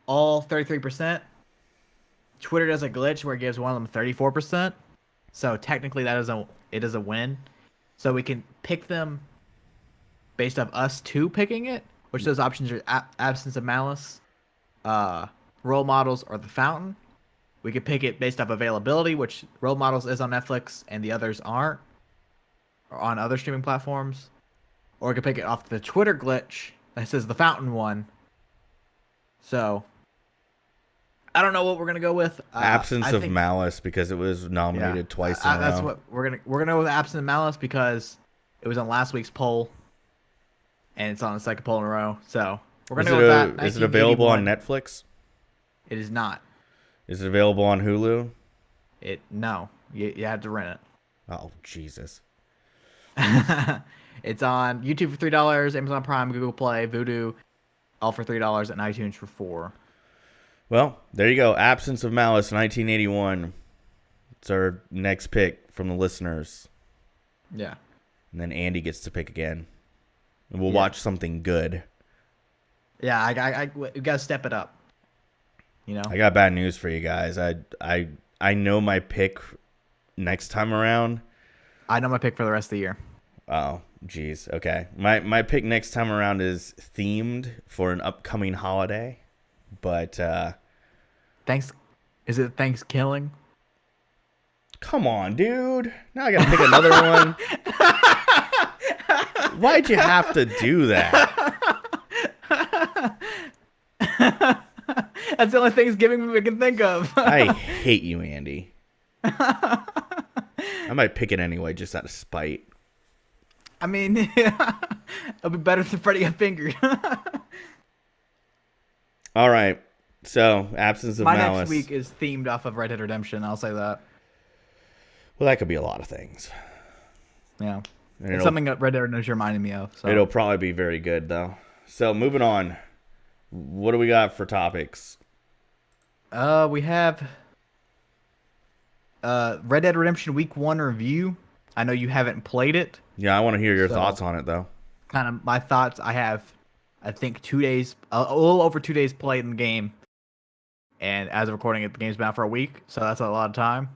all 33%. Twitter does a glitch where it gives one of them 34%. So technically it is a win. So we can pick them based off us two picking it, which those options are Absence of Malice, Role Models, or The Fountain. We could pick it based off availability, which Role Models is on Netflix and the others aren't, or on other streaming platforms. Or we could pick it off the Twitter glitch that says The Fountain won. So I don't know what we're gonna go with. Absence of Malice, because it was nominated twice in a row. That's what we're gonna go with. Absence of Malice because it was on last week's poll, and it's on the second poll in a row. So we're gonna go with that. Is it available on Netflix? It is not. Is it available on Hulu? No. You had to rent it. Oh Jesus. It's on YouTube for $3, Amazon Prime, Google Play, Vudu, all for $3, and iTunes for $4. Well, there you go. Absence of Malice, 1981. It's our next pick from the listeners. Yeah. And then Andy gets to pick again. And we'll watch something good. Yeah, we got to step it up. I got bad news for you guys. I know my pick next time around. I know my pick for the rest of the year. Oh, geez. Okay. My pick next time around is themed for an upcoming holiday. But is it Thanksgiving? Come on, dude. Now I gotta pick another one. Why'd you have to do that? That's the only Thanksgiving movie I can think of. I hate you, Andy. I might pick it anyway, just out of spite. I mean, it'll be better than Freddy Got Fingered. All right. So, Absence of Malice. My next week is themed off of Red Dead Redemption. I'll say that. Well, that could be a lot of things. Yeah. It's something that Red Dead Redemption reminded me of. So. It'll probably be very good, though. So, moving on. What do we got for topics? We have Red Dead Redemption Week 1 review. I know you haven't played it. Yeah, I want to hear your thoughts on it, though. Kind of my thoughts. I have, I think, 2 days, a little over 2 days played in the game. And as of recording it, the game's been out for a week, so that's a lot of time.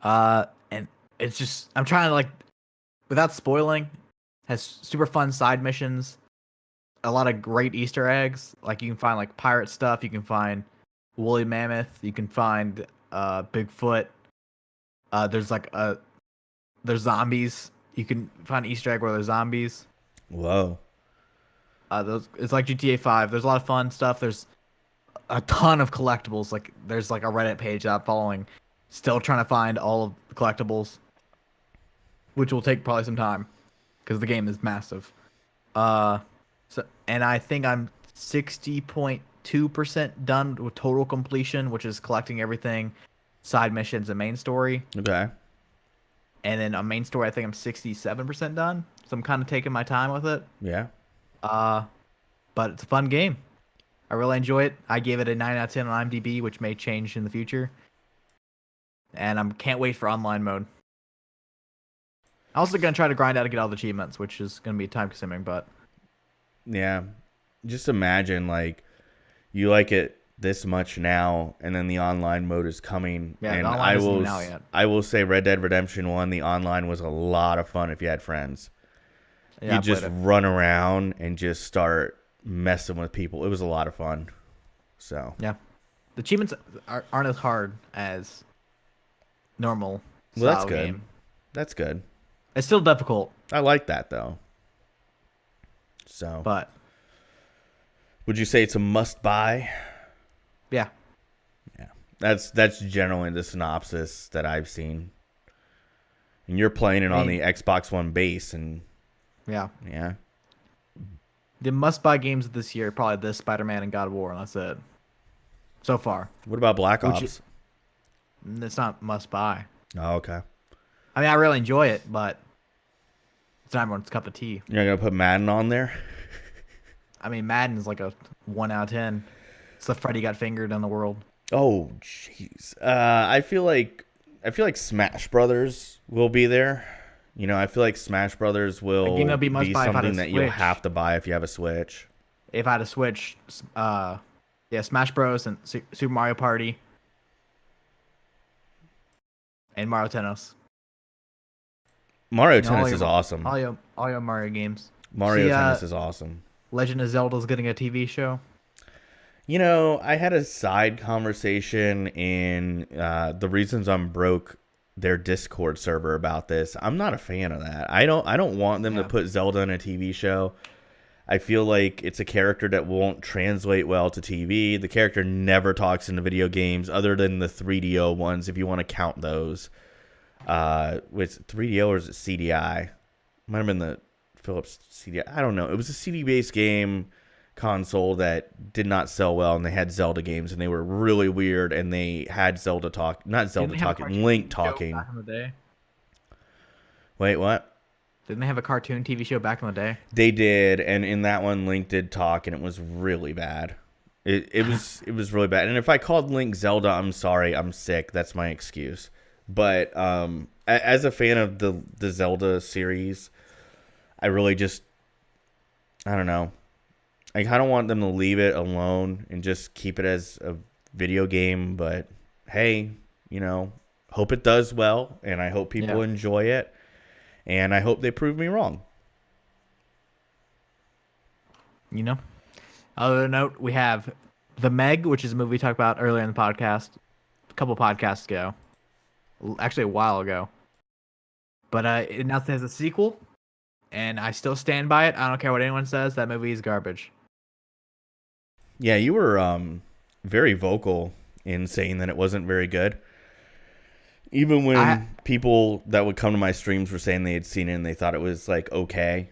And it's just, I'm trying to, like, without spoiling, has super fun side missions, a lot of great Easter eggs. Like, you can find, like, pirate stuff, you can find woolly mammoth, you can find Bigfoot. There's zombies. You can find an Easter egg where there's zombies. Whoa. It's like GTA 5. There's a lot of fun stuff. There's a ton of collectibles. Like, there's like a Reddit page that I'm following, still trying to find all of the collectibles, which will take probably some time because the game is massive. And I think I'm 60.2% done with total completion, which is collecting everything, side missions and main story. Okay. And then on main story, I think I'm 67% done. So I'm kind of taking my time with it. Yeah. But it's a fun game. I really enjoy it. I gave it a 9 out of 10 on IMDb, which may change in the future. And I can't wait for online mode. I'm also going to try to grind out to get all the achievements, which is going to be time consuming, but... Yeah. Just imagine, like, you like it this much now, and then the online mode is coming. Yeah, and the online isn't out yet. I will say Red Dead Redemption 1, the online was a lot of fun if you had friends. Yeah, you just run around and just start messing with people. It was a lot of fun. So yeah, the achievements aren't as hard as normal. Well, that's good. Game. That's good. It's still difficult. I like that though. So, but would you say it's a must buy? Yeah. Yeah. That's generally the synopsis that I've seen. And you're playing it on the Xbox One base, and yeah. The must-buy games this year are probably this, Spider-Man, and God of War, and that's it. So far. What about Black Ops? It's not must-buy. Oh, okay. I mean, I really enjoy it, but it's not everyone's cup of tea. You're not going to put Madden on there? I mean, Madden's like a 1 out of 10. It's the Freddy Got Fingered in the world. Oh, jeez. I feel like Smash Brothers will be there. You know, I feel like Smash Brothers will be something that you'll have to buy if you have a Switch. If I had a Switch, Smash Bros. And Super Mario Party. And Mario Tennis. Mario Tennis is awesome. All your Mario games. Mario Tennis is awesome. Legend of Zelda's getting a TV show. You know, I had a side conversation in the Reasons I'm Broke, their Discord server, about this. I'm not a fan of that. I don't want them to put Zelda in a TV show. I feel like it's a character that won't translate well to TV. The character never talks in the video games other than the 3DO ones, if you want to count those. With 3DO or is it CDI? Might have been the Philips CDI. I don't know. It was a CD-based game console that did not sell well, and they had Zelda games, and they were really weird, and they had Zelda talk, not Zelda talking, Link talking. Back in the day? Wait, what? Didn't they have a cartoon TV show back in the day? They did, and in that one, Link did talk, and it was really bad. It was really bad. And if I called Link Zelda, I'm sorry, I'm sick. That's my excuse. But as a fan of the Zelda series, I really just, I don't know. I kind of want them to leave it alone and just keep it as a video game. But hey, you know, hope it does well, and I hope people enjoy it, and I hope they prove me wrong. You know, other note, we have The Meg, which is a movie we talked about earlier in the podcast, a couple podcasts ago, actually a while ago. But it announced it has a sequel, and I still stand by it. I don't care what anyone says. That movie is garbage. Yeah, you were very vocal in saying that it wasn't very good. Even when people that would come to my streams were saying they had seen it and they thought it was like okay.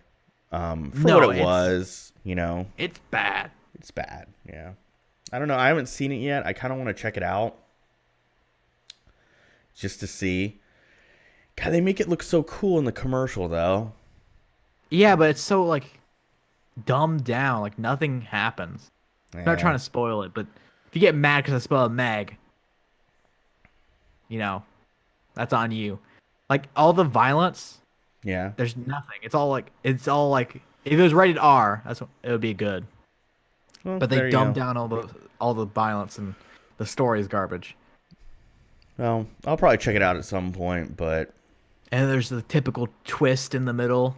What it was, you know. It's bad. It's bad, yeah. I don't know. I haven't seen it yet. I kind of want to check it out just to see. God, they make it look so cool in the commercial, though. Yeah, but it's so, like, dumbed down. Like, nothing happens. I'm not trying to spoil it, but if you get mad because I spelled Meg, that's on you. Like all the violence, Yeah. there's nothing. It's all like if it was rated R, it would be good. Well, But they there you dumbed go. down all the violence, and the story is garbage. Well, I'll probably check it out at some point, but And there's the typical twist in the middle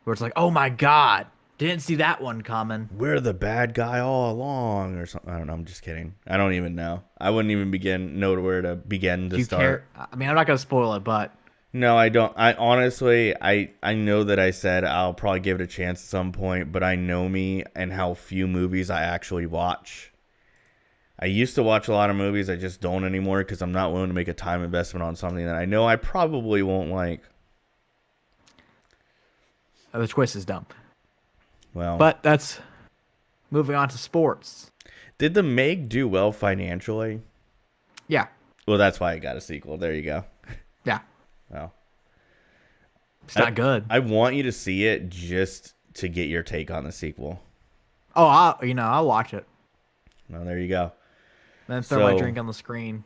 where it's like, oh my god, didn't see that one coming. we're the bad guy all along or something. I don't know. I'm just kidding. I don't even know. I wouldn't even know where to begin to Do you start. care? I mean, I'm not gonna spoil it, but No, I don't. I honestly, I know that I said I'll probably give it a chance at some point, but I know me and how few movies I actually watch. I used to watch a lot of movies. I just don't anymore because I'm not willing to make a time investment on something that I know I probably won't like. the twist is dumb. Well, But that's moving on to sports. did the Meg do well financially? Yeah, Well, that's why it got a sequel. There you go. yeah, Well, it's not good. I want you to see it just to get your take on the sequel. Oh, I'll watch it. Well, there you go. Then throw my So- drink on the screen.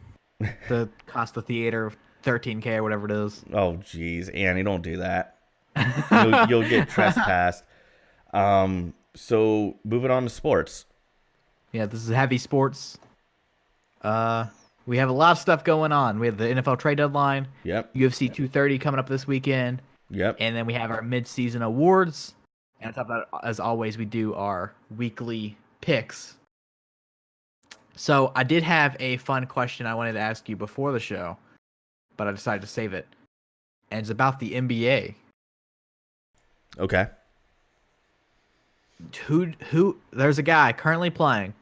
The cost the theater $13K or whatever it is. Oh, geez, Annie, don't do that. You'll get trespassed. So moving on to sports. Yeah, this is heavy sports. We have a lot of stuff going on. We have the NFL trade deadline, Yep. UFC 230 coming up this weekend, Yep. and then we have our midseason awards. And on top of that, as always, we do our weekly picks. So I did have a fun question I wanted to ask you before the show, but I decided to save it. And it's about the NBA. Okay. There's a guy currently playing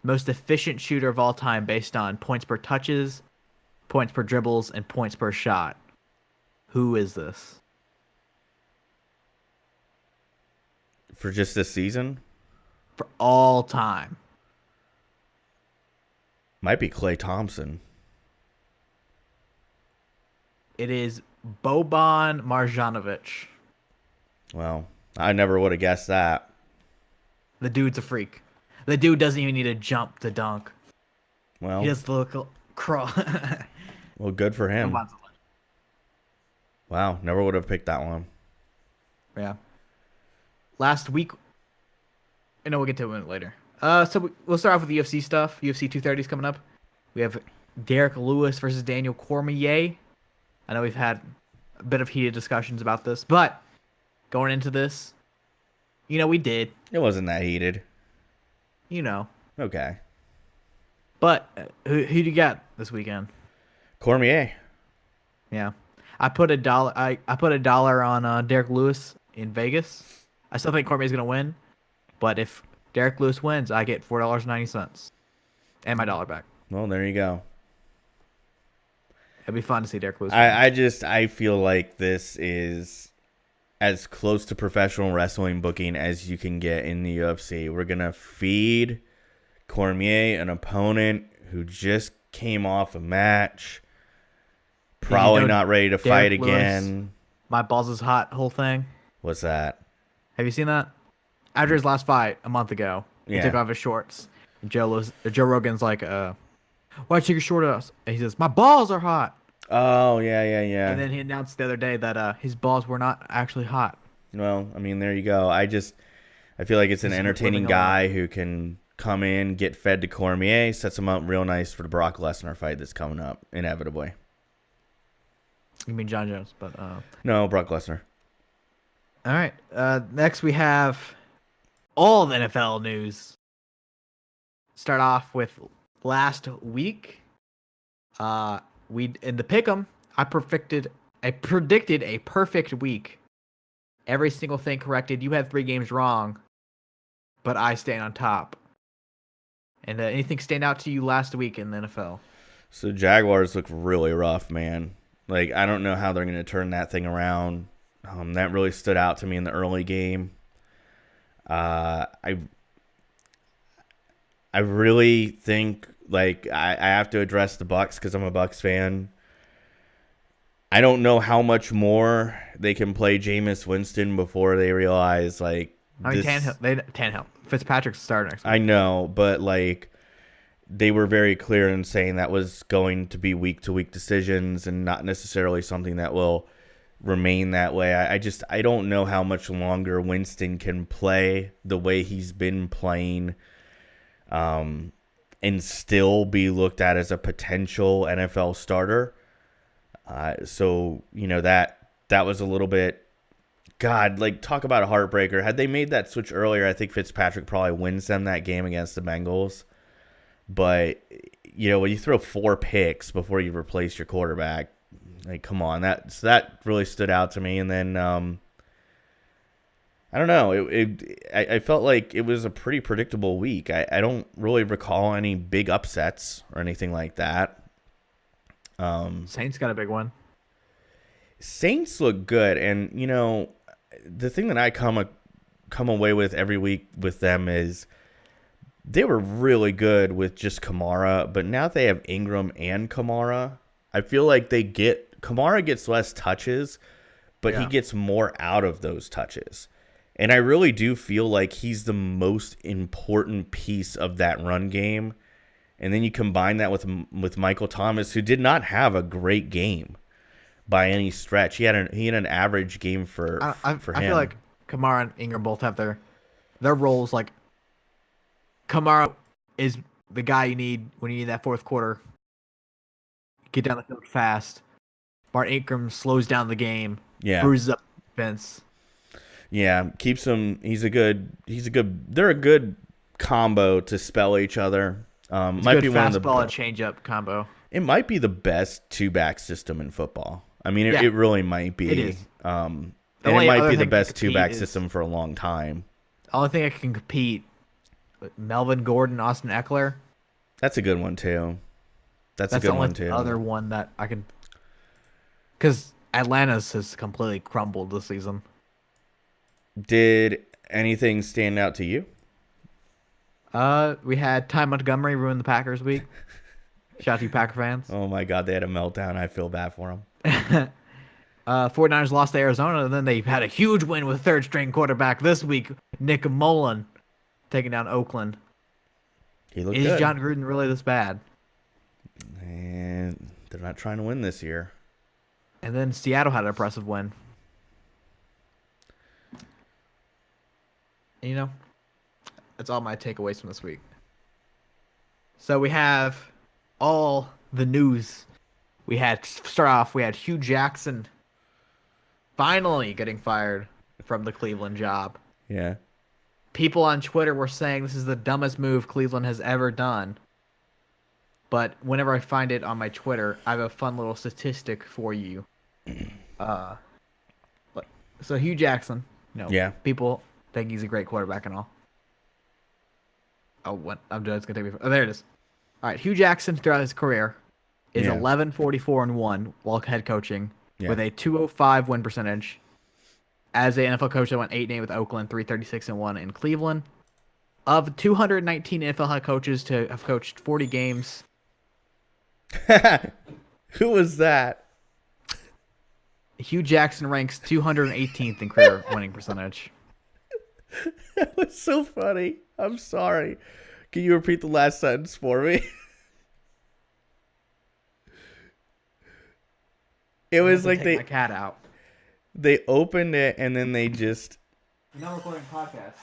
most efficient shooter of all time based on points per touches, points per dribbles, and points per shot. Who is this? For just this season, For all time. might be Klay Thompson. It is Boban Marjanovic. Well, I never would have guessed that. The dude's a freak. The dude doesn't even need to jump to dunk. Well, He just look crawl. well, good for him. Boban's a legend. Wow, never would have picked that one. Yeah. Last week, we'll get to it a minute later. So we'll start off with the UFC stuff. UFC 230 is coming up. We have Derrick Lewis versus Daniel Cormier. I know we've had a bit of heated discussions about this, but going into this, we did. It wasn't that heated. Okay. But who do you got this weekend? Cormier. Yeah, I put $1. I put $1 on Derrick Lewis in Vegas. I still think Cormier's gonna win, but if Derrick Lewis wins, I get $4.90 and my dollar back. Well, there you go. It'd be fun to see Derrick Lewis win. I feel like this is as close to professional wrestling booking as you can get in the UFC. We're going to feed Cormier an opponent who just came off a match, probably not ready to fight Derrick again. Lewis, my balls is hot whole thing. What's that? Have you seen that? After his last fight a month ago, he Yeah. took off his shorts. And Joe Rogan's like, why'd you take your short off? And he says, my balls are hot. Oh, yeah. And then he announced the other day that his balls were not actually hot. Well, I mean, there you go. I feel like it's an He's entertaining living guy who can come in, get fed to Cormier, sets him up real nice for the Brock Lesnar fight that's coming up, inevitably. You mean John Jones, but No, Brock Lesnar. all right. Next we have all the NFL news. Start off with last week. In the pick'em, I predicted a perfect week. Every single thing corrected. You had 3 games wrong, but I stand on top. And anything stand out to you last week in the NFL? So Jaguars look really rough, man. Like, I don't know how they're going to turn that thing around. That really stood out to me in the early game. I really think, like, I have to address the Bucs because I'm a Bucs fan. I don't know how much more they can play Jameis Winston before they realize, like, I mean, Tannehill. Fitzpatrick's starting next week. I know, but, like, they were very clear in saying that was going to be week-to-week decisions and not necessarily something that will remain that way. I don't know how much longer Winston can play the way he's been playing, and still be looked at as a potential NFL starter. So, that was a little bit, God, like, talk about a heartbreaker. Had they made that switch earlier, I think Fitzpatrick probably wins them that game against the Bengals. But, when you throw 4 picks before you replace your quarterback, like, come on, that really stood out to me. And then, I don't know, I felt like it was a pretty predictable week. I don't really recall any big upsets or anything like that. Saints got a big one. Saints look good, and the thing that I come away with every week with them is they were really good with just Kamara, but now that they have Ingram and Kamara, I feel like Kamara gets less touches, but he gets more out of those touches. And I really do feel like he's the most important piece of that run game. And then you combine that with Michael Thomas, who did not have a great game by any stretch. He had an average game for him. I feel like Kamara and Ingram both have their roles. Like, Kamara is the guy you need when you need that fourth quarter. Get down the field fast. Martin Ingram slows down the game. Yeah, bruises up defense. Yeah, keeps him. They're a good combo to spell each other. Might be one of the fastball and changeup combo. It might be the best 2-back system in football. I mean, it really might be. It is. And it might be the best 2-back system for a long time. The only thing I can compete with Melvin Gordon, Austin Eckler. That's a good one too. That's a good one too. The other one that I can, because Atlanta's has completely crumbled this season. Did anything stand out to you? We had Ty Montgomery ruin the Packers week. Shout out to you, Packer fans. Oh my God, they had a meltdown. I feel bad for them. 49ers lost to Arizona, and then they had a huge win with third-string quarterback this week, Nick Mullen, taking down Oakland. He looked good. Is John Gruden really this bad? And they're not trying to win this year. And then Seattle had an impressive win. That's all my takeaways from this week. So we have all the news. We had Hue Jackson finally getting fired from the Cleveland job. Yeah. People on Twitter were saying this is the dumbest move Cleveland has ever done. But whenever I find it on my Twitter, I have a fun little statistic for you. So Hue Jackson, people think he's a great quarterback and all. Oh, what? I'm done. It's gonna take me. Oh, there it is. All right, Hue Jackson throughout his career is 11-44-1 while head coaching with a 205 win percentage. As an NFL coach, I went 8-8 with Oakland, 336-1 in Cleveland. Of 219 NFL head coaches to have coached 40 games. Who was that? Hue Jackson ranks 218th in career winning percentage. That was so funny. I'm sorry. Can you repeat the last sentence for me? It was like take my cat out. They opened it and then they just. You're not recording a podcast.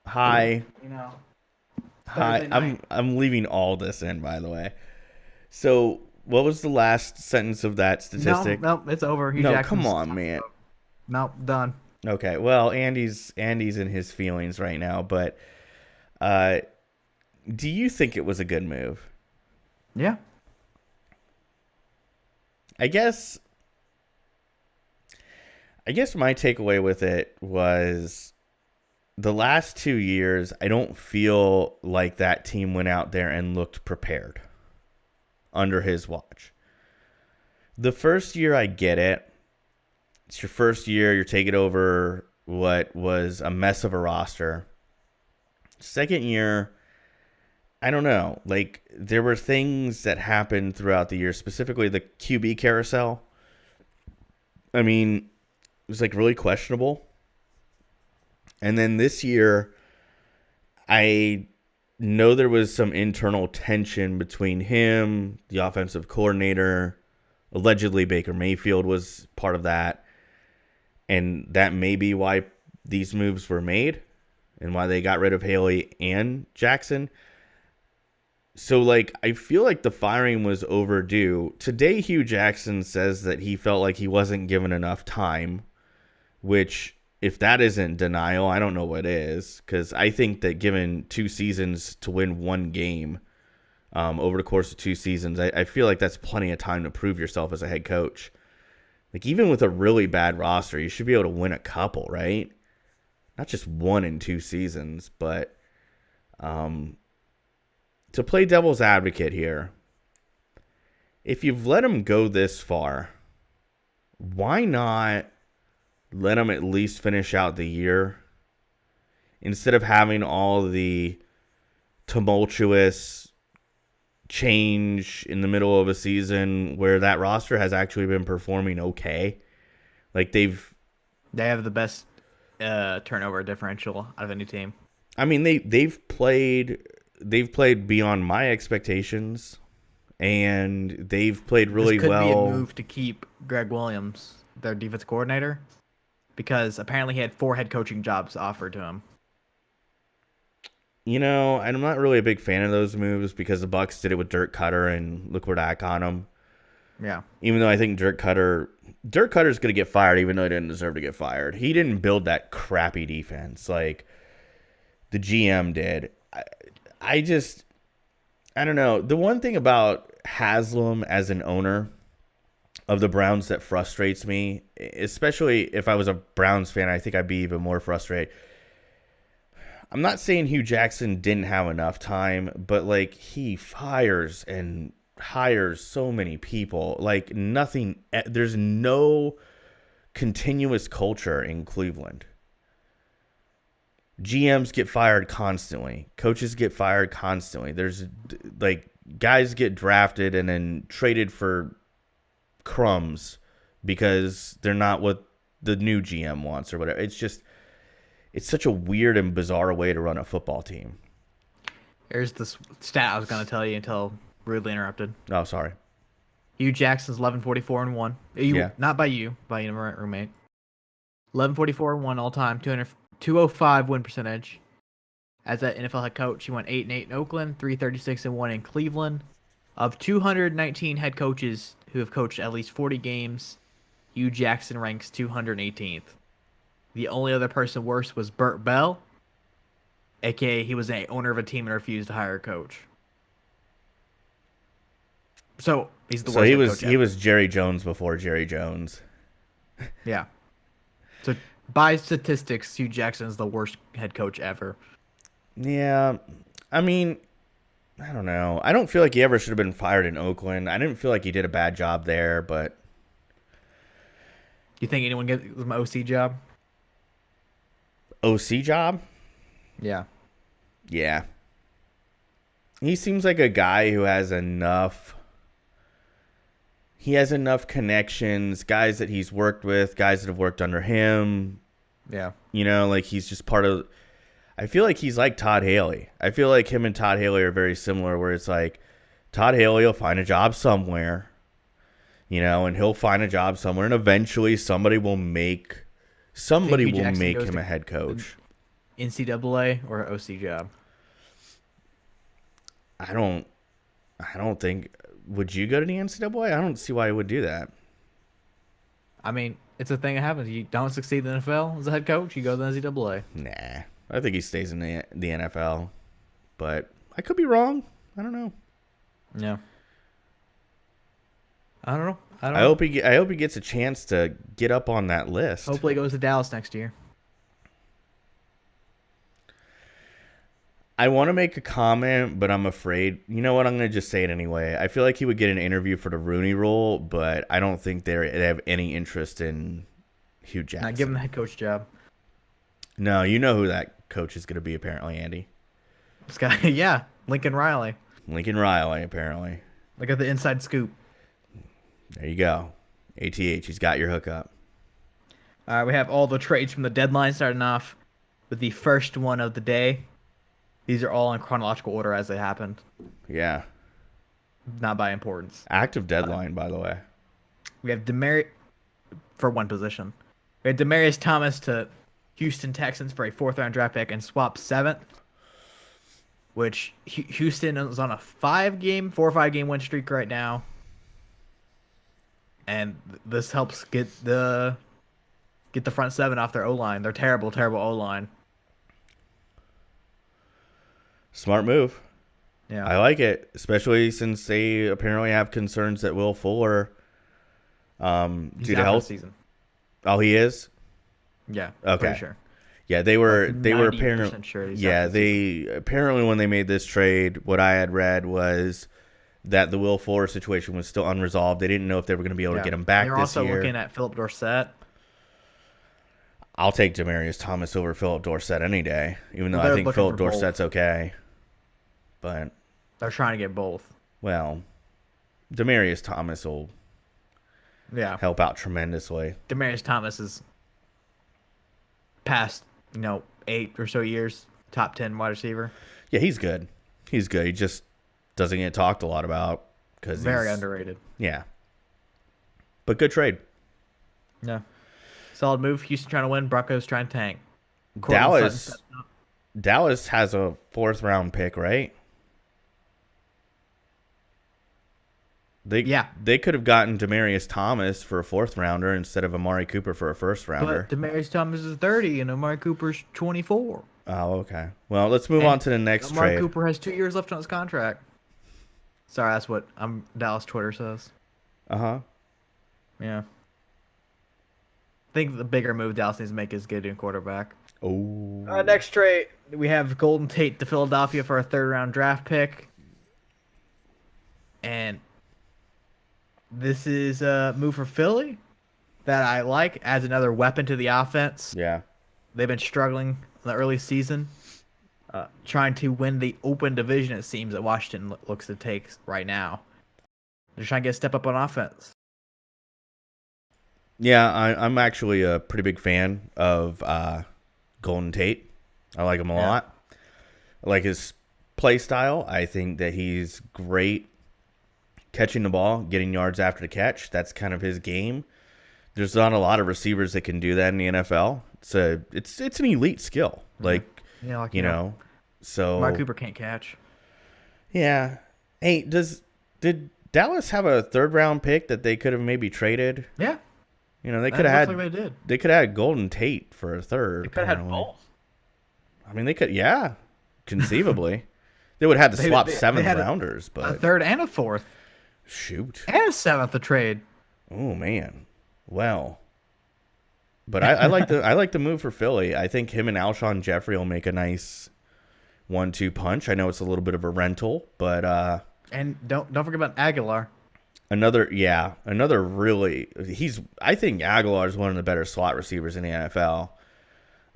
Hi. Hi. I'm leaving all this in, by the way. So, what was the last sentence of that statistic? No, it's over. Come on, man. No, done. Okay, well, Andy's in his feelings right now, but do you think it was a good move? Yeah. I guess my takeaway with it was the last 2 years, I don't feel like that team went out there and looked prepared under his watch. The first year, I get it. It's your first year. You're taking over what was a mess of a roster. Second year, I don't know. Like, there were things that happened throughout the year, specifically the QB carousel. I mean, it was like really questionable. And then this year, I know there was some internal tension between him, the offensive coordinator. Allegedly, Baker Mayfield was part of that. And that may be why these moves were made and why they got rid of Haley and Jackson. So, like, I feel like the firing was overdue. Today, Hue Jackson says that he felt like he wasn't given enough time, which, if that isn't denial, I don't know what is. Because I think that given 2 seasons to win 1 game over the course of 2 seasons, I feel like that's plenty of time to prove yourself as a head coach. Like, even with a really bad roster, you should be able to win a couple, right? Not just 1 in 2 seasons, but to play devil's advocate here, if you've let him go this far, why not let him at least finish out the year instead of having all the tumultuous change in the middle of a season where that roster has actually been performing okay? Like, they have the best turnover differential out of any team. I mean, they've played beyond my expectations, and they've played really well. This could be a move to keep Greg Williams, their defense coordinator, because apparently he had 4 head coaching jobs offered to him. You know, and I'm not really a big fan of those moves because the Bucs did it with Dirk Cutter, and look where that got him. Yeah. Even though I think Dirk Cutter's going to get fired, even though he didn't deserve to get fired. He didn't build that crappy defense like the GM did. I don't know. The one thing about Haslam as an owner of the Browns that frustrates me, especially if I was a Browns fan, I think I'd be even more frustrated. I'm not saying Hue Jackson didn't have enough time, but like, he fires and hires so many people. Like, nothing, there's no continuous culture in Cleveland. GMs get fired constantly. Coaches get fired constantly. There's like, guys get drafted and then traded for crumbs because they're not what the new GM wants or whatever. It's such a weird and bizarre way to run a football team. Here's the stat I was going to tell you until rudely interrupted. Oh, sorry. Hue Jackson's 11-44-1. Yeah. Not by you, by your roommate. 11-44-1 all time, 205 win percentage. As an NFL head coach, he went 8-8 in Oakland, 336-1 in Cleveland. Of 219 head coaches who have coached at least 40 games, Hue Jackson ranks 218th. The only other person worse was Burt Bell, aka he was an owner of a team and refused to hire a coach. So he's the worst. So he was Jerry Jones before Jerry Jones. Yeah. So by statistics, Hue Jackson is the worst head coach ever. Yeah, I mean, I don't know. I don't feel like he ever should have been fired in Oakland. I didn't feel like he did a bad job there, but you think anyone gets an OC job? OC job? Yeah. Yeah. He seems like a guy who has enough. He has enough connections, guys that he's worked with, guys that have worked under him. Yeah. You know, like, he's just part of. I feel like he's like Todd Haley. I feel like him and Todd Haley are very similar, where it's like Todd Haley will find a job somewhere, you know, and he'll find a job somewhere, and eventually somebody will make him a head coach. NCAA or OC job? I don't think. Would you go to the NCAA? I don't see why he would do that. I mean, it's a thing that happens. You don't succeed in the NFL as a head coach, you go to the NCAA. Nah. I think he stays in the NFL. But I could be wrong. I don't know. Yeah. I don't know. I hope he gets a chance to get up on that list. Hopefully he goes to Dallas next year. I want to make a comment, but I'm afraid. You know what? I'm going to just say it anyway. I feel like he would get an interview for the Rooney Rule, but I don't think they have any interest in Hue Jackson. Not give him the head coach job. No, you know who that coach is going to be, apparently, Andy. This guy, yeah, Lincoln Riley. Lincoln Riley, apparently. Look at the inside scoop. There you go. ATH, he's got your hookup. All right, we have all the trades from the deadline starting off with the first one of the day. These are all in chronological order as they happened, Yeah. not by importance. Active deadline, by the way. We have for one position. We had Demarius Thomas to Houston Texans for a 4th-round draft pick and swap 7th, which Houston is on a 4 or 5 game win streak right now. And this helps get the front 7 off their O-line. They're terrible O-line. Smart move. Yeah. I like it, especially since they apparently have concerns that Will Fuller due to health season. Oh, he is? Yeah. Okay. Pretty sure. Yeah, they were apparently sure apparently when they made this trade, what I had read was that the Will Fuller situation was still unresolved. They didn't know if they were going to be able to get him back this year. They're also looking at Philip Dorsett. I'll take Demarius Thomas over Philip Dorsett any day, even though I think Philip Dorsett's okay. But they're trying to get both. Well, Demarius Thomas will help out tremendously. Demarius Thomas is past, 8 or so years, top 10 wide receiver. Yeah, he's good. He's good. He just doesn't get talked a lot about because very underrated. Yeah, but good trade. Yeah, solid move. Houston trying to win. Broncos trying to tank. Dallas has a 4th-round pick, right? They could have gotten Demarius Thomas for a 4th-rounder instead of Amari Cooper for a 1st-rounder. But Demarius Thomas is 30 and Amari Cooper's 24. Oh, okay. Well, let's move on to the next trade. Amari Cooper has 2 years left on his contract. Sorry, that's what Dallas Twitter says. Uh-huh. Yeah. I think the bigger move Dallas needs to make is getting a quarterback. Oh. Next trade, we have Golden Tate to Philadelphia for a 3rd-round draft pick. And this is a move for Philly that I like, adds another weapon to the offense. Yeah. They've been struggling in the early season, trying to win the open division, it seems, that Washington looks to take right now. They're trying to get a step up on offense. Yeah, I'm actually a pretty big fan of Golden Tate. I like him a lot. I like his play style. I think that he's great catching the ball, getting yards after the catch. That's kind of his game. There's not a lot of receivers that can do that in the NFL. It's an elite skill. So Mark Cooper can't catch. Yeah. Hey, did Dallas have a 3rd-round pick that they could have maybe traded? Yeah. They could have had. Like they did. They could have had Golden Tate for a 3rd. They could have had both. I mean, they could. Yeah, conceivably, they would have had to swap 7th-rounders, but a 3rd and a 4th. Shoot. And a 7th to trade. Oh man. Well. But I like the move for Philly. I think him and Alshon Jeffrey will make a nice 1-2 punch. I know it's a little bit of a rental, but and don't forget about Aguilar. Another really I think Aguilar is one of the better slot receivers in the NFL.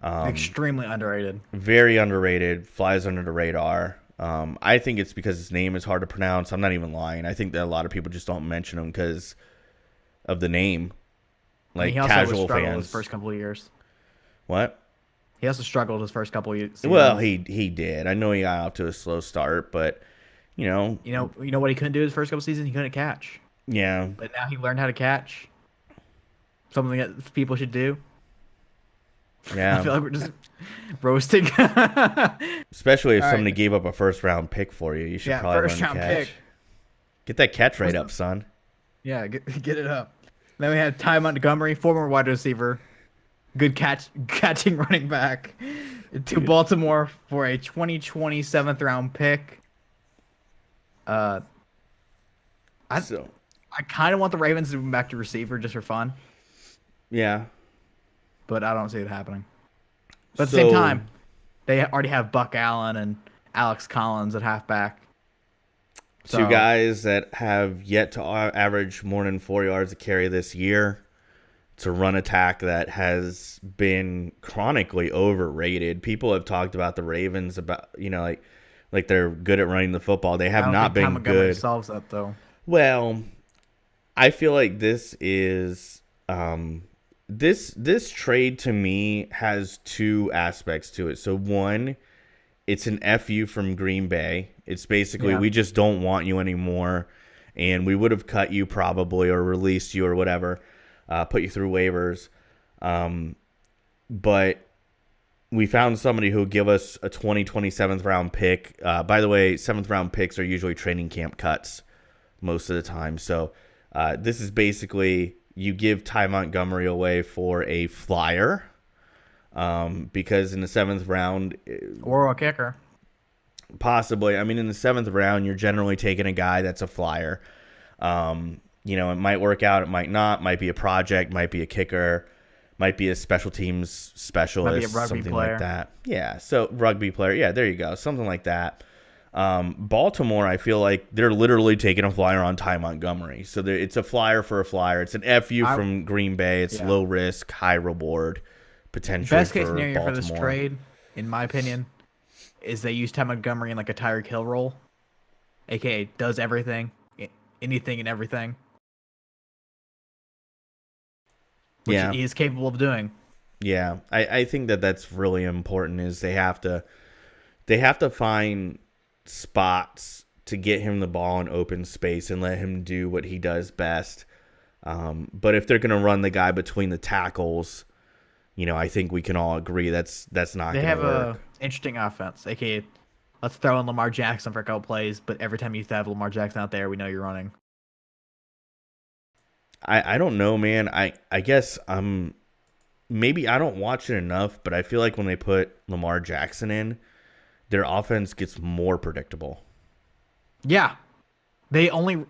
Extremely underrated. Very underrated, flies under the radar. I think it's because his name is hard to pronounce. I'm not even lying. I think that a lot of people just don't mention him because of the name. Like he also casual struggled fans. His first couple of years. What? He also struggled his first couple of years. Well, he did. I know he got off to a slow start, but you know what he couldn't do his first couple of seasons? He couldn't catch. Yeah. But now he learned how to catch. Something that people should do. Yeah. I feel like we're just roasting. Especially if somebody gave up a 1st-round pick for you. You should probably learn to catch. Pick. Get that catch rate up, son. Yeah, get it up. Then we had Ty Montgomery, former wide receiver, good catching running back, to Baltimore for a 2020 7th-round pick. I kind of want the Ravens to move back to receiver just for fun. Yeah. But I don't see it happening. But at the same time, they already have Buck Allen and Alex Collins at halfback. Two guys that have yet to average more than 4 yards a carry this year. It's a run attack that has been chronically overrated. People have talked about the Ravens about, like they're good at running the football. They have not been good. Solves that though. Well, I feel like this is this trade to me has 2 aspects to it. So one, It's an FU from Green Bay. It's basically, we just don't want you anymore, and we would have cut you probably or released you or whatever, put you through waivers. But we found somebody who would give us a 27th round pick. By the way, 7th round picks are usually training camp cuts most of the time. So this is basically you give Ty Montgomery away for a flyer because in the 7th round... Or a kicker. Possibly. I mean, in the 7th round, you're generally taking a guy that's a flyer. It might work out. It might not. Might be a project. Might be a kicker. Might be a special teams specialist. Might be a rugby something player. Like that. Yeah, so rugby player. Yeah, there you go. Something like that. Baltimore, I feel like they're literally taking a flyer on Ty Montgomery. So it's a flyer for a flyer. It's an FU from Green Bay. It's low risk, high reward potential. Best case scenario Baltimore. for this trade, in my opinion, is they use Ty Montgomery in like a Tyreek Hill role, aka does everything, anything and everything. Which he is capable of doing. Yeah, I think that's really important. Is they have to find spots to get him the ball in open space and let him do what he does best. But if they're going to run the guy between the tackles, I think we can all agree that's not going to work. They have a interesting offense, aka let's throw in Lamar Jackson for a couple plays, but every time you have Lamar Jackson out there, we know you're running. I don't know, man. I guess maybe I don't watch it enough, but I feel like when they put Lamar Jackson in, their offense gets more predictable. Yeah. They only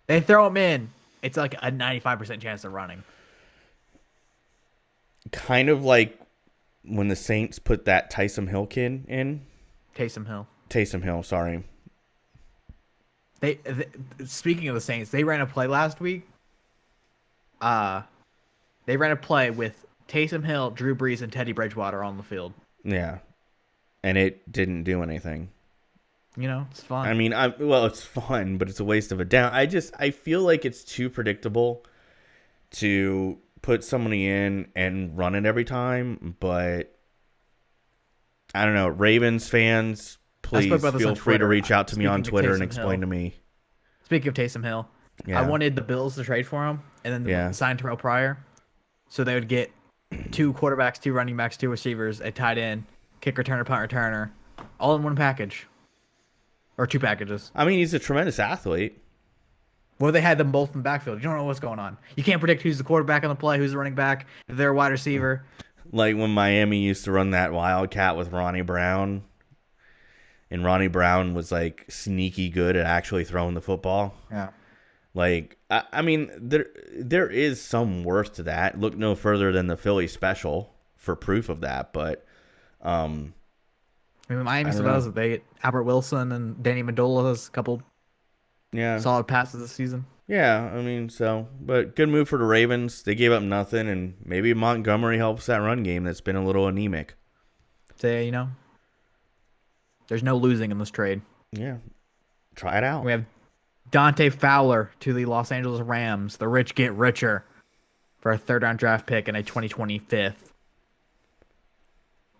they throw him in, it's like a 95% chance of running. Kind of like when the Saints put that Taysom Hill kid in. Taysom Hill, sorry. They speaking of the Saints, they ran a play last week. They ran a play with Taysom Hill, Drew Brees, and Teddy Bridgewater on the field. Yeah, and it didn't do anything. It's fun. I mean, it's fun, but it's a waste of a down. I feel like it's too predictable to put somebody in and run it every time. But I don't know, Ravens fans, please feel free to reach out to me on Twitter and explain to me. Speaking of Taysom Hill. Yeah. I wanted the Bills to trade for him and then sign Terrell Pryor. So they would get 2 quarterbacks, 2 running backs, 2 receivers, a tight end, kick returner, punt returner, all in one package. Or 2 packages. I mean, he's a tremendous athlete. Well, they had them both in the backfield. You don't know what's going on. You can't predict who's the quarterback on the play, who's the running back, if they're a wide receiver. Like when Miami used to run that Wildcat with Ronnie Brown. And Ronnie Brown was like sneaky good at actually throwing the football. Yeah. Like, I mean, there is some worth to that. Look no further than the Philly special for proof of that. But, Miami still does it. They get Albert Wilson and Danny Amendola has a couple solid passes this season. Yeah, I mean, but good move for the Ravens. They gave up nothing, and maybe Montgomery helps that run game that's been a little anemic. There's no losing in this trade. Yeah, try it out. We have Dante Fowler to the Los Angeles Rams. The rich get richer for a 3rd-round draft pick and a 2025th.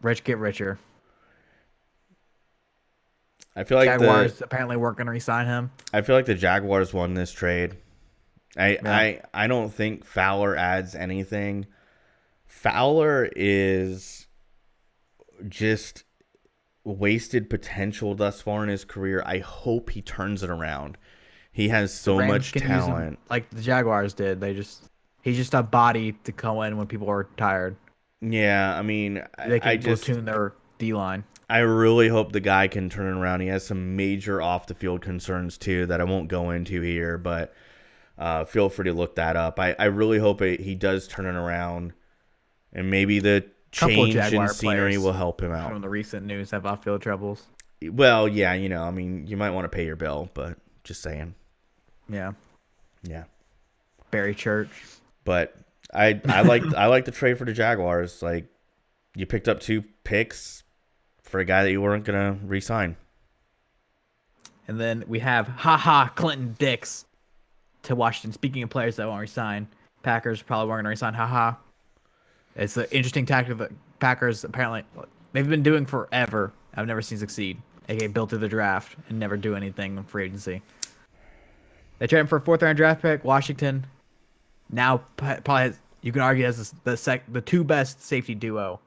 Rich get richer. I feel like Jaguars apparently weren't going to re-sign him. I feel like the Jaguars won this trade. I don't think Fowler adds anything. Fowler is just wasted potential thus far in his career. I hope he turns it around. He has so much talent. Like the Jaguars did. He's just a body to go in when people are tired. Yeah, I mean, they can platoon their D-line. I really hope the guy can turn it around. He has some major off-the-field concerns, too, that I won't go into here, but feel free to look that up. I really hope he does turn it around, and maybe the change in scenery will help him out. From the recent news have off-field troubles. Well, yeah, I mean, you might want to pay your bill, but just saying. Yeah. Yeah. Barry Church. But I like the trade for the Jaguars. Like, you picked up 2 picks for a guy that you weren't going to re-sign. And then we have Clinton Dix to Washington. Speaking of players that won't re-sign, Packers probably weren't going to re-sign It's an interesting tactic that Packers apparently they've been doing forever. I've never seen succeed. AKA built through the draft and never do anything in free agency. They traded him for a 4th-round draft pick. Washington now probably has, you can argue, has the two best safety duo.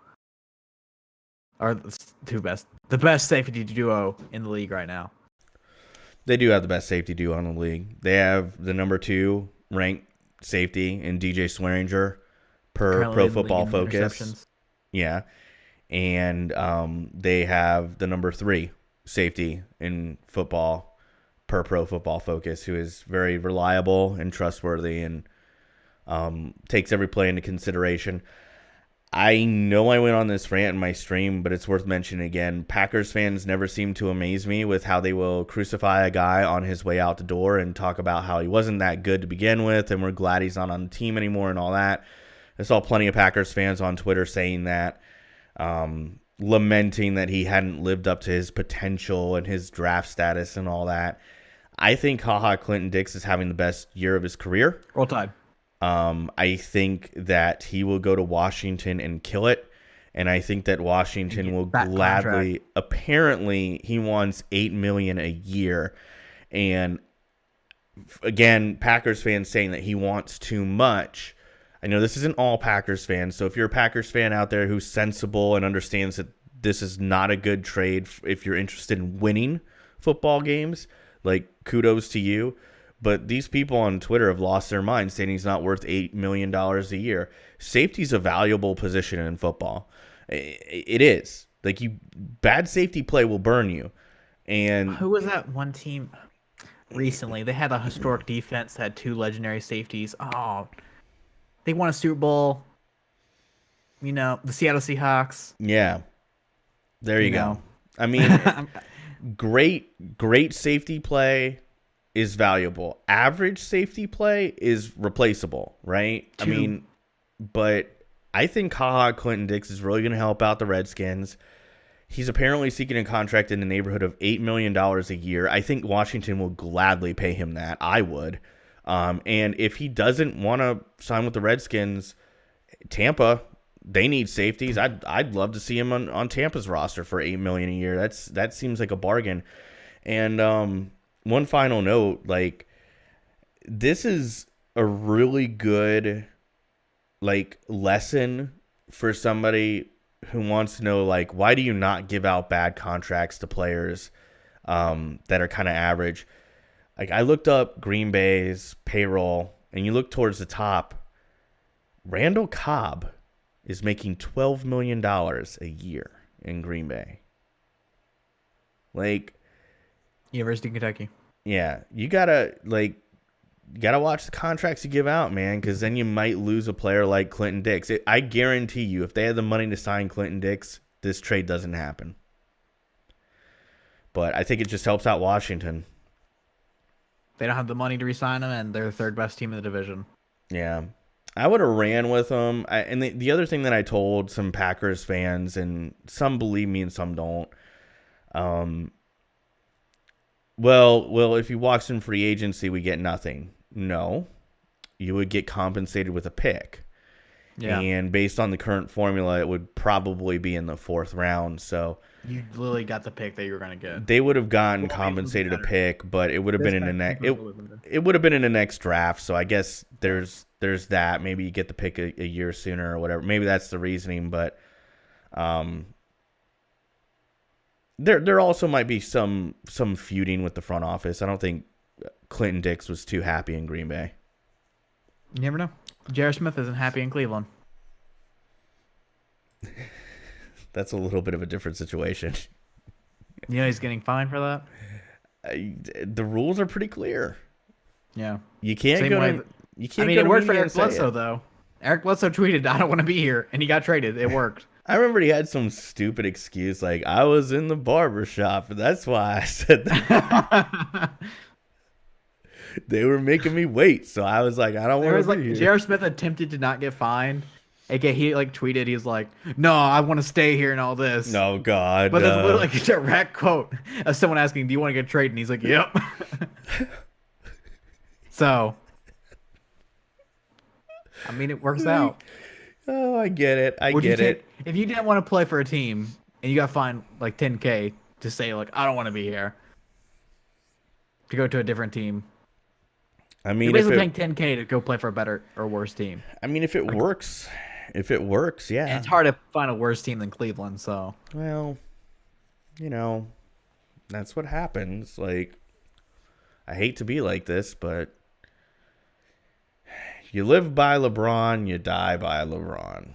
Or the best safety duo in the league right now. They do have the best safety duo in the league. They have the number 2 ranked safety in DJ Swearinger per Currently Pro in the league Football in Focus. interceptions. Yeah. And they have the number 3 safety in football per Pro Football Focus, who is very reliable and trustworthy and takes every play into consideration. I know I went on this rant in my stream, but it's worth mentioning again. Packers fans never seem to amaze me with how they will crucify a guy on his way out the door and talk about how he wasn't that good to begin with and we're glad he's not on the team anymore and all that. I saw plenty of Packers fans on Twitter saying that, lamenting that he hadn't lived up to his potential and his draft status and all that. I think Clinton Dix is having the best year of his career. Roll Tide. I think that he will go to Washington and kill it. And I think that Washington will gladly, apparently he wants $8 million a year. And again, Packers fans saying that he wants too much. I know this isn't all Packers fans. So if you're a Packers fan out there who's sensible and understands that this is not a good trade, if you're interested in winning football games, like kudos to you. But these people on Twitter have lost their minds saying he's not worth $8 million a year. Safety's a valuable position in football. It is. Like, bad safety play will burn you. And who was that one team recently? They had a historic defense that had 2 legendary safeties. Oh, they won a Super Bowl. You know, the Seattle Seahawks. Yeah. There you go. I mean, great safety play is valuable. Average safety play is replaceable, right? I mean, but I think Clinton Dix is really going to help out the Redskins. He's apparently seeking a contract in the neighborhood of $8 million a year. I think Washington will gladly pay him that. I would. And if he doesn't want to sign with the Redskins, Tampa, they need safeties. I'd love to see him on Tampa's roster for $8 million a year. That seems like a bargain. And one final note, like, this is a really good, like, lesson for somebody who wants to know, like, why do you not give out bad contracts to players that are kind of average? Like, I looked up Green Bay's payroll, and you look towards the top, Randall Cobb is making $12 million a year in Green Bay. Like, University of Kentucky. Yeah, you gotta watch the contracts you give out, man, because then you might lose a player like Clinton Dix. I guarantee you, if they had the money to sign Clinton Dix, this trade doesn't happen. But I think it just helps out Washington. They don't have the money to re-sign him, and they're the 3rd best team in the division. Yeah, I would have ran with them. And the other thing that I told some Packers fans, and some believe me and some don't. Well, if you walk in free agency, we get nothing. No, you would get compensated with a pick. Yeah. And based on the current formula, it would probably be in the 4th round. So you literally got the pick that you were going to get. They would have gotten compensated a pick, but it would have been in the next. It would have been in the next draft. So I guess there's that. Maybe you get the pick a year sooner or whatever. Maybe that's the reasoning, but there also might be some feuding with the front office. I don't think Clinton Dix was too happy in Green Bay. You never know. J.R. Smith isn't happy in Cleveland. That's a little bit of a different situation. You know he's getting fined for that? The rules are pretty clear. Yeah. You can't go to... You can't it worked for Eric Bledsoe, though. Eric Bledsoe tweeted, "I don't want to be here," and he got traded. It worked. I remember he had some stupid excuse like, "I was in the barber shop, and that's why I said that." They were making me wait, so I was like, "I don't want to be here." J.R. Smith attempted to not get fined. Okay, he tweeted, he's like, "No, I want to stay here and all this." No, God. But that's literally like a direct quote of someone asking, "Do you want to get traded?" And he's like, "Yep." So, I mean, it works out. Oh, I get it. I get it. If you didn't want to play for a team, and you got to find like 10K to say like I don't want to be here to go to a different team. I mean, you're basically paying 10K to go play for a better or worse team. I mean, if it works, yeah. And it's hard to find a worse team than Cleveland. So well, that's what happens. Like, I hate to be like this, but you live by LeBron, you die by LeBron.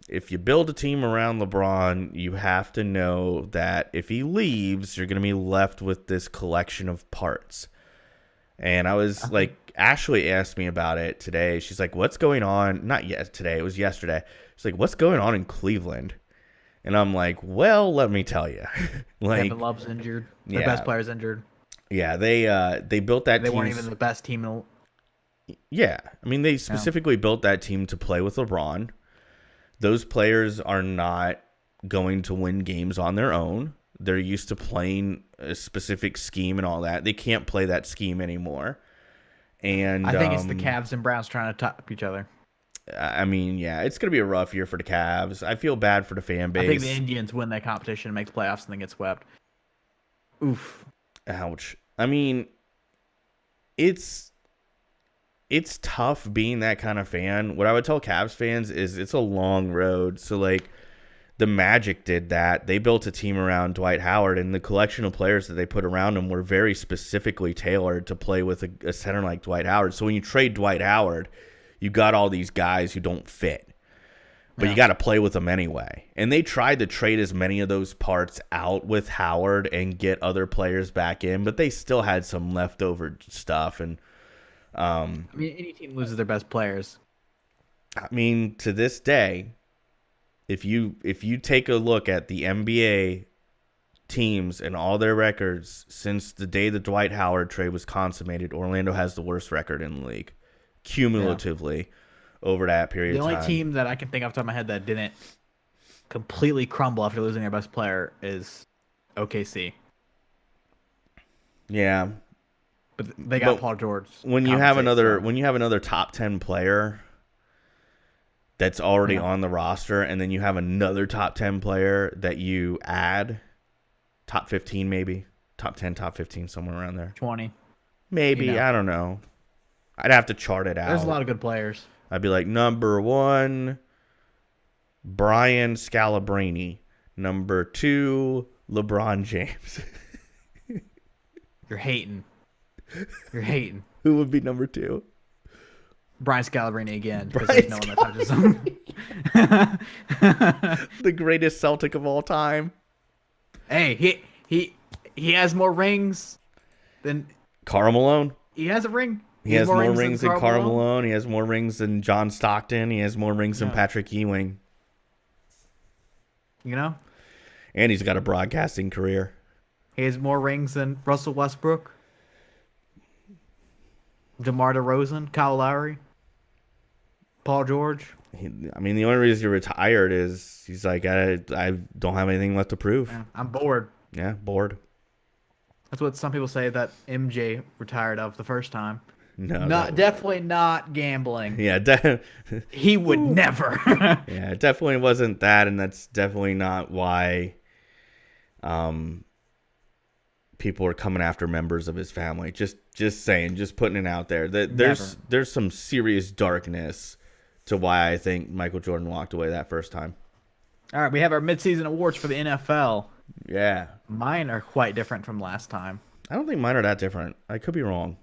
If you build a team around LeBron, you have to know that if he leaves, you're going to be left with this collection of parts. And I was like, Ashley asked me about it today. She's like, what's going on? Not yet today. It was yesterday. She's like, what's going on in Cleveland? And I'm like, well, let me tell you. Like, Kevin Love's injured. Their best player's injured. Yeah, they built that team. They weren't even the best team. Yeah. I mean, they specifically built that team to play with LeBron. Those players are not going to win games on their own. They're used to playing a specific scheme and all that. They can't play that scheme anymore. And I think it's the Cavs and Browns trying to top each other. I mean, yeah, it's going to be a rough year for the Cavs. I feel bad for the fan base. I think the Indians win that competition and make the playoffs and then get swept. Oof. Ouch. I mean, it's tough being that kind of fan. What I would tell Cavs fans is it's a long road. So, like, the Magic did that. They built a team around Dwight Howard, and the collection of players that they put around him were very specifically tailored to play with a center like Dwight Howard. So when you trade Dwight Howard, you got all these guys who don't fit, but you got to play with them anyway. And they tried to trade as many of those parts out with Howard and get other players back in, but they still had some leftover stuff. And I mean, any team loses their best players. I mean, to this day, if you take a look at the NBA teams and all their records since the day the Dwight Howard trade was consummated, Orlando has the worst record in the league cumulatively over that period of time. The only team that I can think off the top of my head that didn't completely crumble after losing their best player is OKC. Yeah. But they got Paul George. When you have another top 10 player that's already on the roster, and then you have another top 10 player that you add, top 15 maybe, top 10, top 15, somewhere around there. 20. Maybe, I don't know. I'd have to chart it out. There's a lot of good players. I'd be like, number 1, Brian Scalabrine. Number 2, LeBron James. You're hating. You're hating. Who would be number 2? Brian Scalabrine again, because there's no one that touches him. The greatest Celtic of all time. Hey, he has more rings than Karl Malone. He has a ring. He has more rings than Karl Malone. He has more rings than John Stockton. He has more rings than Patrick Ewing. You know? And he's got a broadcasting career. He has more rings than Russell Westbrook, DeMar DeRozan, Kyle Lowry, Paul George. I mean, the only reason he retired is he's like, I don't have anything left to prove. Yeah, I'm bored. Yeah, bored. That's what some people say that MJ retired of the first time. No, definitely not gambling. Yeah, he would never. Yeah, it definitely wasn't that, and that's definitely not why people are coming after members of his family. Just saying, just putting it out there. That there's some serious darkness to why I think Michael Jordan walked away that first time. All right, we have our midseason awards for the NFL. Yeah. Mine are quite different from last time. I don't think mine are that different. I could be wrong.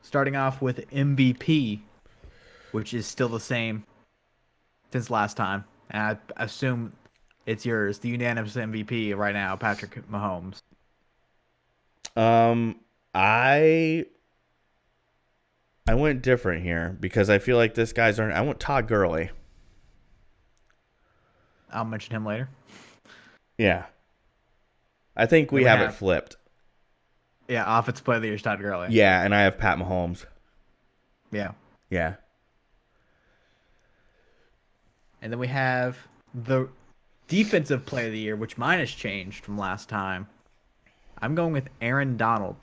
Starting off with MVP, which is still the same since last time. And I assume it's yours, the unanimous MVP right now, Patrick Mahomes. I went different here because I feel like this guy's I went Todd Gurley. I'll mention him later. Yeah. I think we have it flipped. Yeah, offensive player of the year is Todd Gurley. Yeah, and I have Pat Mahomes. Yeah. Yeah. And then we have the defensive player of the year, which mine has changed from last time. I'm going with Aaron Donald.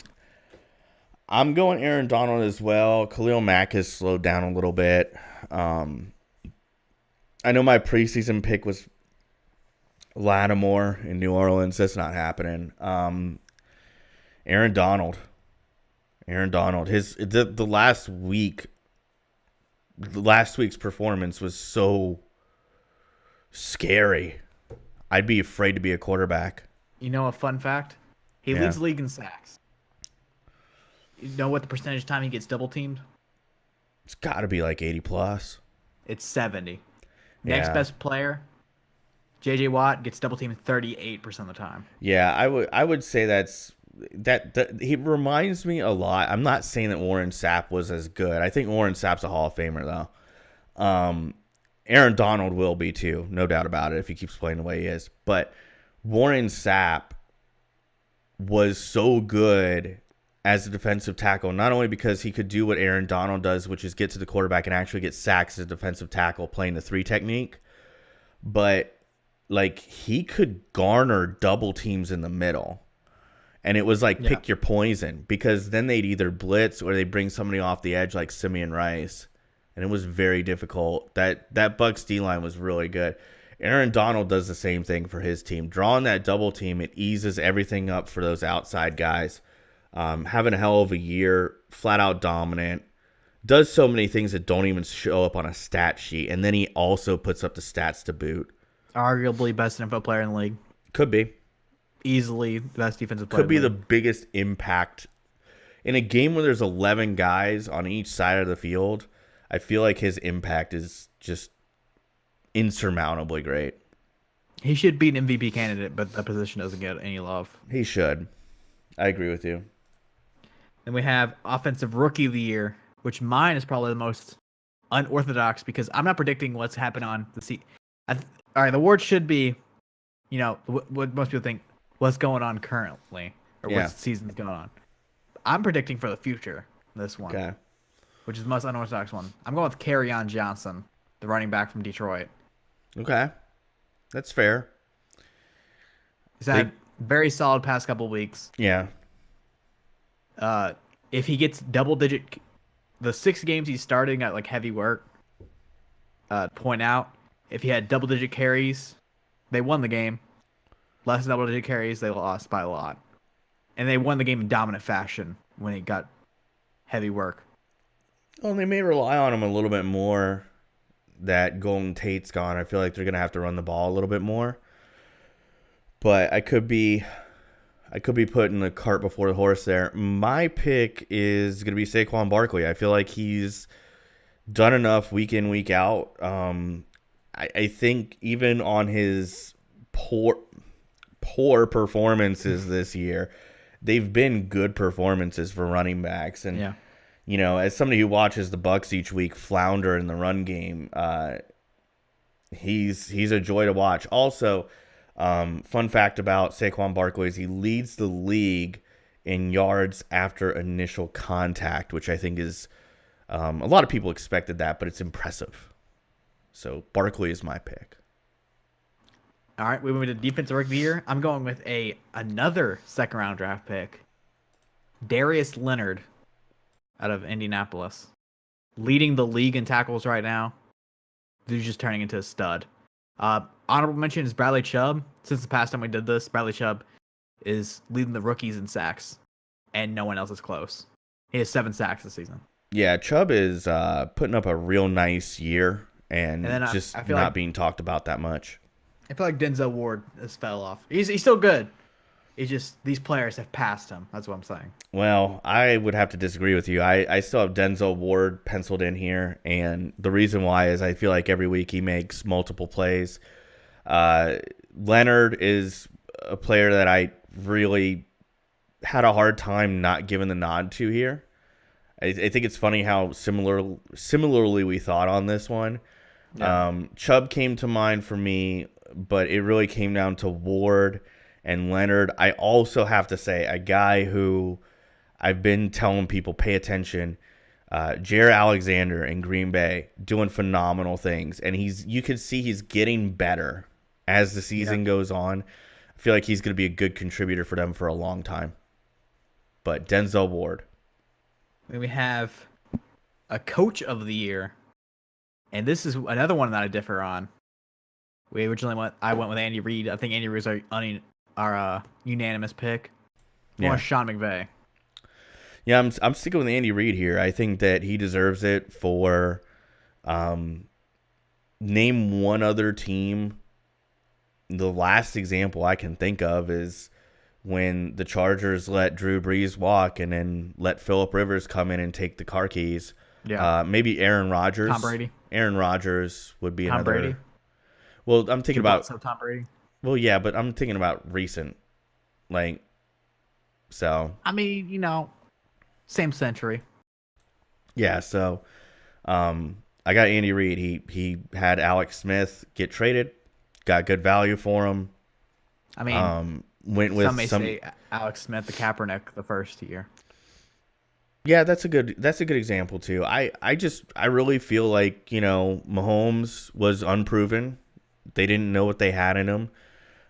I'm going Aaron Donald as well. Khalil Mack has slowed down a little bit. I know my preseason pick was Lattimore in New Orleans. That's not happening. Aaron Donald. The last week's performance was so scary. I'd be afraid to be a quarterback. You know a fun fact? He leads the league in sacks. You know what the percentage of time he gets double teamed? It's got to be like 80 plus. It's 70. Next best player, J.J. Watt, gets double teamed 38% of the time. Yeah, I would say that he reminds me a lot. I'm not saying that Warren Sapp was as good. I think Warren Sapp's a Hall of Famer though. Aaron Donald will be too, no doubt about it, if he keeps playing the way he is. But Warren Sapp was so good as a defensive tackle, not only because he could do what Aaron Donald does, which is get to the quarterback and actually get sacks as a defensive tackle playing the 3 technique, but like he could garner double teams in the middle. And it was like pick your poison, because then they'd either blitz or they'd bring somebody off the edge like Simeon Rice. And it was very difficult. That Bucs D-line was really good. Aaron Donald does the same thing for his team. Drawing that double team, it eases everything up for those outside guys. Having a hell of a year, flat out dominant. Does so many things that don't even show up on a stat sheet. And then he also puts up the stats to boot. Arguably best NFL player in the league. Could be. Easily the best defensive player. Could be the biggest impact. In a game where there's 11 guys on each side of the field, I feel like his impact is just insurmountably great. He should be an MVP candidate, but the position doesn't get any love. He should. I agree with you. Then we have Offensive Rookie of the Year, which mine is probably the most unorthodox because I'm not predicting what's happened on the seat. All right, the award should be, what most people think, what's going on currently, or what season's going on. I'm predicting for the future, this one, which is the most unorthodox one. I'm going with Kerryon Johnson, the running back from Detroit. Okay, that's fair. He's had very solid past couple weeks. Yeah. If he gets double-digit, the 6 games he's starting at like heavy work, point out, if he had double-digit carries, they won the game. Less than double-digit carries, they lost by a lot. And they won the game in dominant fashion when he got heavy work. Well, they may rely on him a little bit more that Golden Tate's gone. I feel like they're going to have to run the ball a little bit more. But I could be putting the cart before the horse there. My pick is going to be Saquon Barkley. I feel like he's done enough week in, week out. I think even on his poor performances this year, they've been good performances for running backs. And, as somebody who watches the Bucs each week flounder in the run game, he's a joy to watch. Also, fun fact about Saquon Barkley is he leads the league in yards after initial contact, which I think is a lot of people expected that, but it's impressive. So Barkley is my pick. All right, we move to Defensive Rookie of the Year. I'm going with another second-round draft pick, Darius Leonard, out of Indianapolis, leading the league in tackles right now. Dude's just turning into a stud. Honorable mention is Bradley Chubb. Since the past time we did this, Bradley Chubb is leading the rookies in sacks, and no one else is close. He has 7 sacks this season. Yeah, Chubb is putting up a real nice year and just not being talked about that much. I feel like Denzel Ward has fell off. He's still good. It's just these players have passed him. That's what I'm saying. Well, I would have to disagree with you. I still have Denzel Ward penciled in here, and the reason why is I feel like every week he makes multiple plays. Leonard is a player that I really had a hard time not giving the nod to here. I think it's funny how similarly we thought on this one. Yeah. Chubb came to mind for me, but it really came down to Ward and Leonard. I also have to say a guy who I've been telling people pay attention, Jair Alexander in Green Bay, doing phenomenal things, and you can see he's getting better as the season goes on. I feel like he's going to be a good contributor for them for a long time. But Denzel Ward. Then we have a Coach of the Year, and this is another one that I differ on. We originally I went with Andy Reid. I think Andy Reid was our unanimous pick. Or Sean McVay. Yeah, I'm sticking with Andy Reid here. I think that he deserves it for name one other team. The last example I can think of is when the Chargers let Drew Brees walk and then let Phillip Rivers come in and take the car keys. Yeah. Maybe Aaron Rodgers. Tom Brady. Aaron Rodgers would be Tom another. Brady. Well, I'm thinking about Tom Brady. Well, yeah, but I'm thinking about recent, so. I mean, same century. Yeah, so, I got Andy Reid. He had Alex Smith get traded, got good value for him. I mean, went with some may say Alex Smith, the Kaepernick, the first year. Yeah, that's a good example too. I really feel like, Mahomes was unproven. They didn't know what they had in him.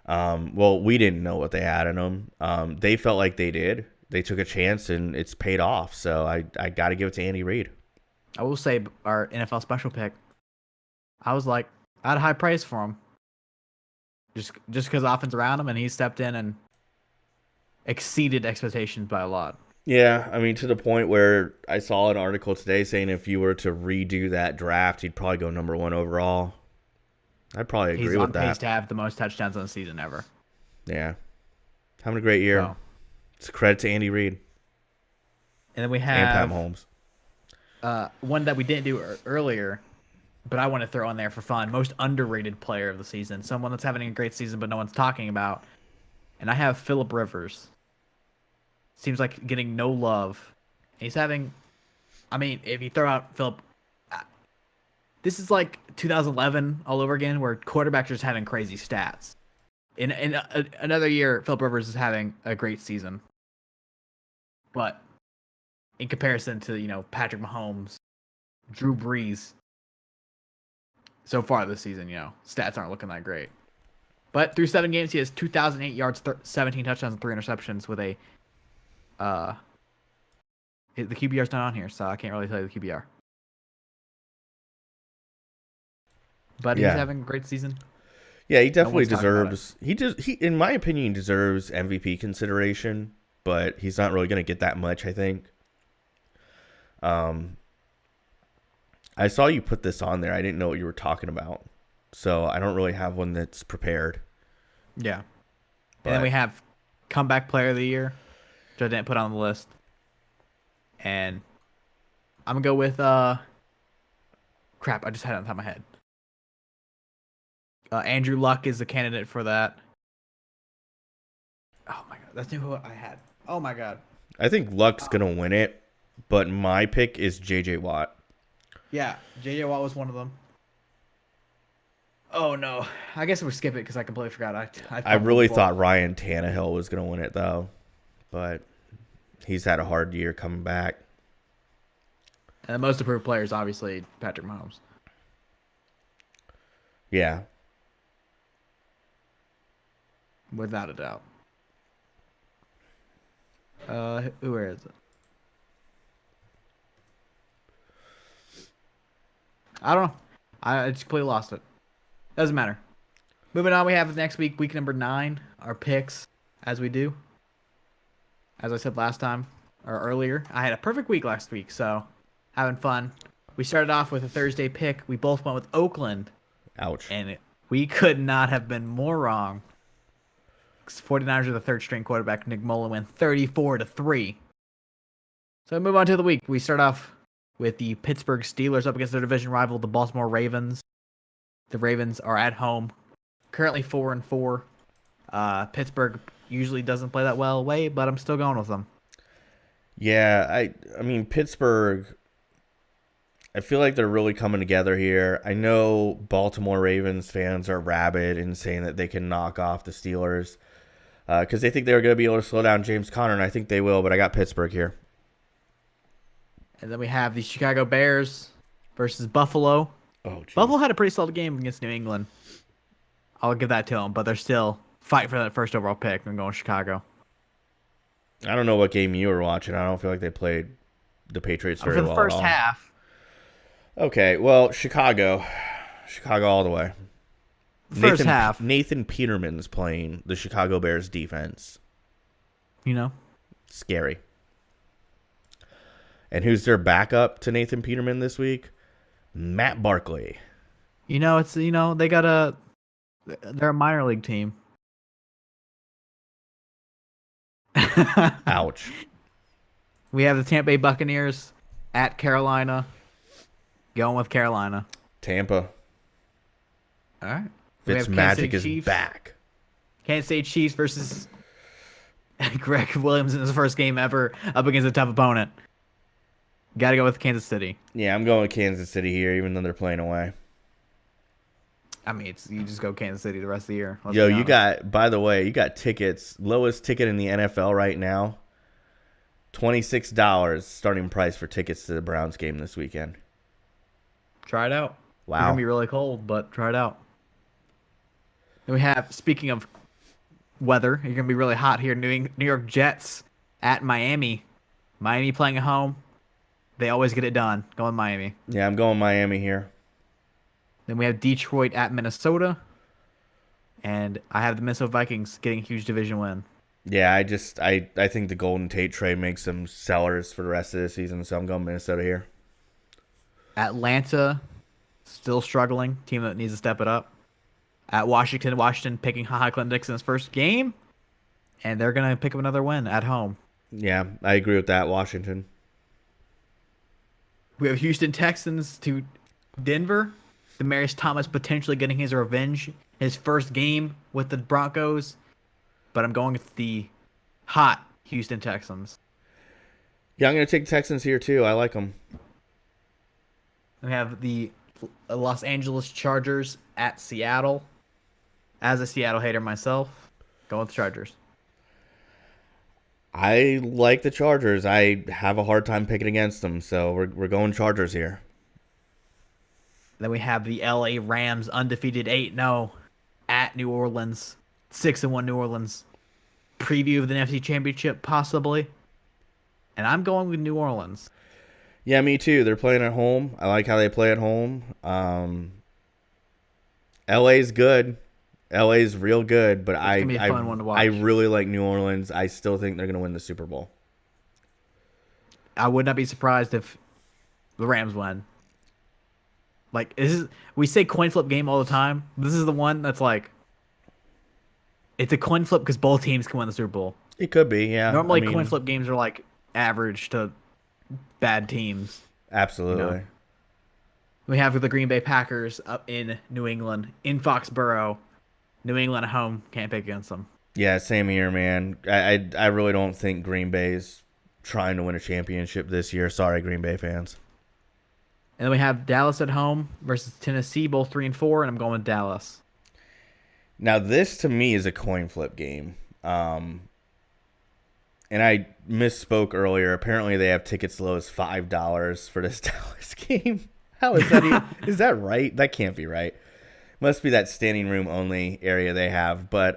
Well, we didn't know what they had in him. They felt like they did. They took a chance and it's paid off. So I got to give it to Andy Reid. I will say our NFL special pick, I had high praise for him. Just because offense around him, and he stepped in and exceeded expectations by a lot. Yeah, I mean, to the point where I saw an article today saying if you were to redo that draft, he'd probably go number 1 overall. I'd probably agree with that. He's on pace to have the most touchdowns on the season ever. Yeah. Having a great year. So, it's a credit to Andy Reid. And then we have... And Pat Mahomes. One that we didn't do earlier, but I want to throw in there for fun. Most underrated player of the season. Someone that's having a great season, but no one's talking about. And I have Phillip Rivers. Seems like getting no love. He's having... I mean, if you throw out Phillip... This is like 2011 all over again, where quarterbacks are just having crazy stats. In another year, Phillip Rivers is having a great season. But in comparison to, Patrick Mahomes, Drew Brees, so far this season, stats aren't looking that great. But through 7 games, he has 2,008 yards, 17 touchdowns, and 3 interceptions with a... the QBR's not on here, so I can't really tell you the QBR. But he's having a great season. Yeah, he definitely deserves. He in my opinion, deserves MVP consideration, but he's not really going to get that much, I think. I saw you put this on there. I didn't know what you were talking about, so I don't really have one that's prepared. Yeah, and then we have comeback player of the year, which I didn't put on the list, and I'm gonna go with crap. I just had it on top of my head. Andrew Luck is the candidate for that. Oh my god, that's who I had. Oh my god. I think Luck's gonna win it, but my pick is J.J. Watt. Yeah, J.J. Watt was one of them. Oh no, I guess we'll skip it because I completely forgot. I really thought Ryan Tannehill was gonna win it though, but he's had a hard year coming back. And the most improved player is obviously Patrick Mahomes. Yeah. Without a doubt. Where is it? I don't know. I just completely lost it. Doesn't matter. Moving on, we have next week number 9, our picks, as we do. As I said last time, or earlier, I had a perfect week last week, so having fun. We started off with a Thursday pick. We both went with Oakland. Ouch. And we could not have been more wrong. 49ers are the third-string quarterback. Nick Mullen went 34-3. So we move on to the week. We start off with the Pittsburgh Steelers up against their division rival, the Baltimore Ravens. The Ravens are at home, currently 4-4. Pittsburgh usually doesn't play that well away, but I'm still going with them. Yeah, I mean, Pittsburgh, I feel like they're really coming together here. I know Baltimore Ravens fans are rabid and saying that they can knock off the Steelers because they think they're going to be able to slow down James Conner, and I think they will, but I got Pittsburgh here. And then we have the Chicago Bears versus Buffalo. Oh, geez. Buffalo had a pretty solid game against New England. I'll give that to them, but they're still fighting for that first overall pick. I'm going Chicago. I don't know what game you were watching. I don't feel like they played the Patriots very well at all. For the first half. Okay, well, Chicago all the way. First half. Nathan Peterman's playing the Chicago Bears defense. Scary. And who's their backup to Nathan Peterman this week? Matt Barkley. They got they're a minor league team. Ouch. We have the Tampa Bay Buccaneers at Carolina. Going with Carolina. Tampa. All right. Fitzmagic is back. Kansas City Chiefs versus Greg Williams in his first game ever up against a tough opponent. Got to go with Kansas City. Yeah, I'm going with Kansas City here, even though they're playing away. I mean, you just go Kansas City the rest of the year. Yo, you got tickets. Lowest ticket in the NFL right now. $26 starting price for tickets to the Browns game this weekend. Try it out. Wow. It's going to be really cold, but try it out. Then we have, speaking of weather, you're going to be really hot here. New York Jets at Miami. Miami playing at home. They always get it done. Going Miami. Yeah, I'm going Miami here. Then we have Detroit at Minnesota. And I have the Minnesota Vikings getting a huge division win. Yeah, I think the Golden Tate trade makes them sellers for the rest of the season, so I'm going Minnesota here. Atlanta, still struggling. Team that needs to step it up. At Washington picking Clint Dixon's first game. And they're going to pick up another win at home. Yeah, I agree with that, Washington. We have Houston Texans to Denver. Demaryius Thomas potentially getting his revenge. His first game with the Broncos. But I'm going with the hot Houston Texans. Yeah, I'm going to take Texans here too. I like them. We have the Los Angeles Chargers at Seattle. As a Seattle hater myself, going with the Chargers. I like the Chargers. I have a hard time picking against them, so we're going Chargers here. Then we have the LA Rams undefeated 8-0 at New Orleans. 6-1 New Orleans. Preview of the NFC Championship, possibly. And I'm going with New Orleans. Yeah, me too. They're playing at home. I like how they play at home. LA's good. LA's real good, but I really like New Orleans. I still think they're going to win the Super Bowl. I would not be surprised if the Rams win. Like, we say coin flip game all the time. This is the one that's like, it's a coin flip because both teams can win the Super Bowl. It could be, yeah. Normally, coin flip games are like average to bad teams. Absolutely. We have the Green Bay Packers up in New England, in Foxborough. New England at home, can't pick against them. Yeah, same here, man. I really don't think Green Bay's trying to win a championship this year. Sorry, Green Bay fans. And then we have Dallas at home versus Tennessee, both 3-4, and I'm going with Dallas. Now, this to me is a coin flip game. And I misspoke earlier. Apparently, they have tickets low as $5 for this Dallas game. How is that? Is that right? That can't be right. Must be that standing room only area they have. But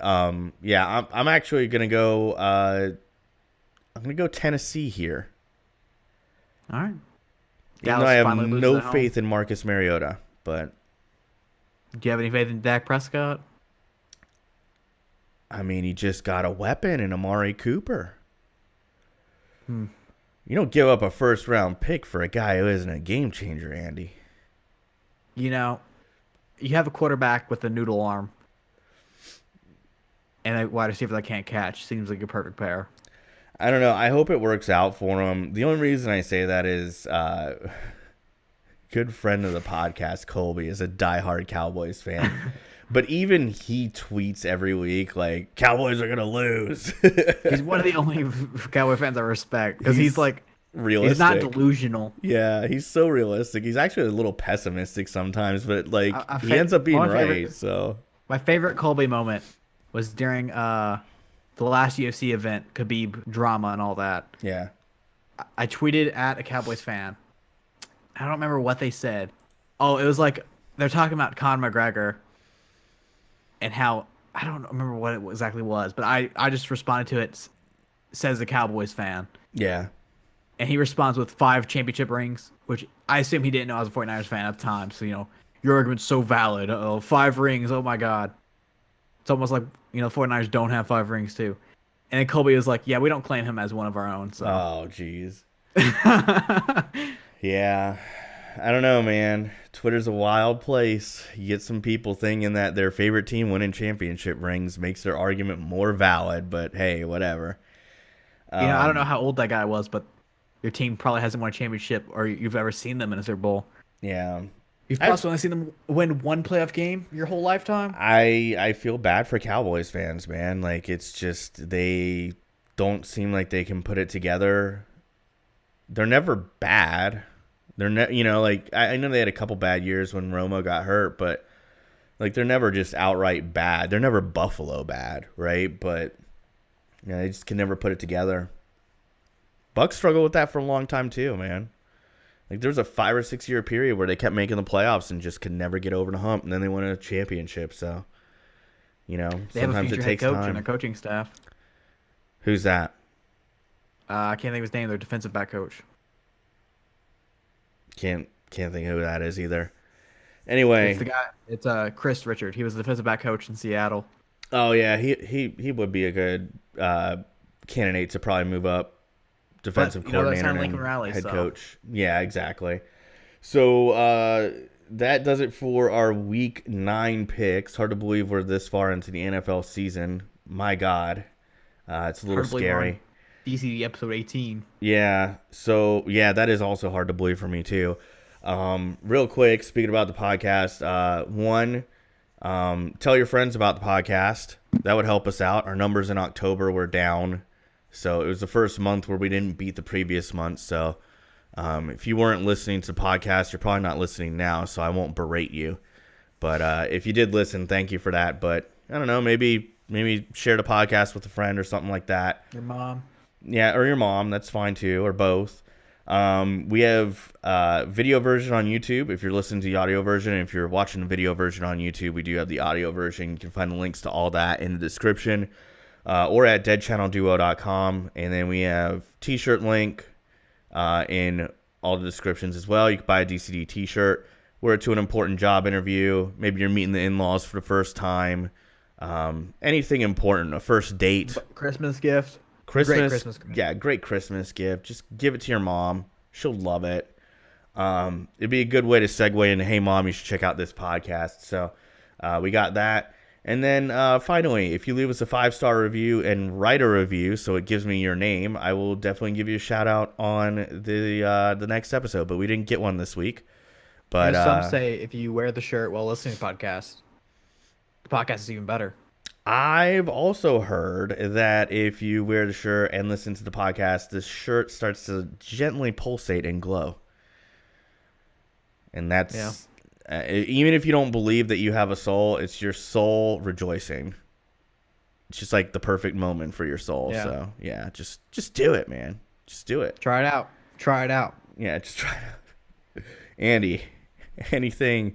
yeah, I'm actually gonna go. I'm gonna go Tennessee here. All right. Even though I have no faith in Marcus Mariota, but do you have any faith in Dak Prescott? I mean, he just got a weapon in Amari Cooper. You don't give up a first-round pick for a guy who isn't a game changer, Andy. You know, you have a quarterback with a noodle arm and a wide receiver that can't catch. Seems like a perfect pair. I don't know. I hope it works out for him. The only reason I say that is good friend of the podcast, Colby, is a diehard Cowboys fan. But even he tweets every week like, Cowboys are going to lose. He's one of the only Cowboy fans I respect because he's like, realistic. He's not delusional. Yeah, he's so realistic. He's actually a little pessimistic sometimes, but like he ends up being right. So my favorite Colby moment was during the last UFC event, Khabib drama and all that. Yeah. I tweeted at a Cowboys fan. I don't remember what they said. Oh, it was like they're talking about Conor McGregor and how I don't remember what it exactly was, but I just responded to it. Says the Cowboys fan. Yeah. And he responds with 5 championship rings, which I assume he didn't know I was a 49ers fan at the time. So, you know, your argument's so valid. Oh, 5 rings. Oh my God. It's almost like, the 49ers don't have 5 rings too. And then Colby was like, yeah, we don't claim him as one of our own. So. Oh, jeez. Yeah. I don't know, man. Twitter's a wild place. You get some people thinking that their favorite team winning championship rings makes their argument more valid, but hey, whatever. I don't know how old that guy was, but your team probably hasn't won a championship or you've ever seen them in a Super Bowl. Yeah. You've possibly only seen them win one playoff game your whole lifetime? I feel bad for Cowboys fans, man. Like, it's just they don't seem like they can put it together. They're never bad. They're I know they had a couple bad years when Romo got hurt, but like they're never just outright bad. They're never Buffalo bad, right? But they just can never put it together. Bucks struggled with that for a long time too, man. Like there was a 5 or 6 year period where they kept making the playoffs and just could never get over the hump, and then they won a championship. So, they sometimes have a it takes head coach time. and their coaching staff. Who's that? I can't think of his name. Their defensive back coach. Can't think of who that is either. Anyway, it's the guy. It's Chris Richard. He was the defensive back coach in Seattle. Oh yeah, he would be a good candidate to probably move up, defensive coordinator and head coach. Yeah, exactly. So that does it for our Week 9 picks. Hard to believe we're this far into the NFL season. My God, it's a little scary. DCD episode 18. Yeah. So, yeah, that is also hard to believe for me, too. Real quick, speaking about the podcast, tell your friends about the podcast. That would help us out. Our numbers in October were down. So, it was the first month where we didn't beat the previous month. So, if you weren't listening to the podcast, you're probably not listening now. So, I won't berate you. But if you did listen, thank you for that. But, I don't know, maybe share the podcast with a friend or something like that. Your mom. Yeah, or your mom. That's fine too, or both. We have video version on YouTube if you're listening to the audio version. And if you're watching the video version on YouTube, we do have the audio version. You can find the links to all that in the description or at deadchannelduo.com. And then we have t-shirt link in all the descriptions as well. You can buy a DCD t-shirt. We're to an important job interview. Maybe you're meeting the in-laws for the first time. Anything important, a first date. Christmas gift. Great Christmas gift. Yeah, great Christmas gift. Just give it to your mom. She'll love it. It'd be a good way to segue into, hey, Mom, you should check out this podcast. So we got that. And then finally, if you leave us a 5-star review and write a review so it gives me your name, I will definitely give you a shout-out on the next episode. But we didn't get one this week. But some say if you wear the shirt while listening to the podcast is even better. I've also heard that if you wear the shirt and listen to the podcast, the shirt starts to gently pulsate and glow. And that's even if you don't believe that you have a soul, it's your soul rejoicing. It's just like the perfect moment for your soul. Yeah. So yeah, just do it, man. Just do it. Try it out. Yeah, just try it out. Andy, anything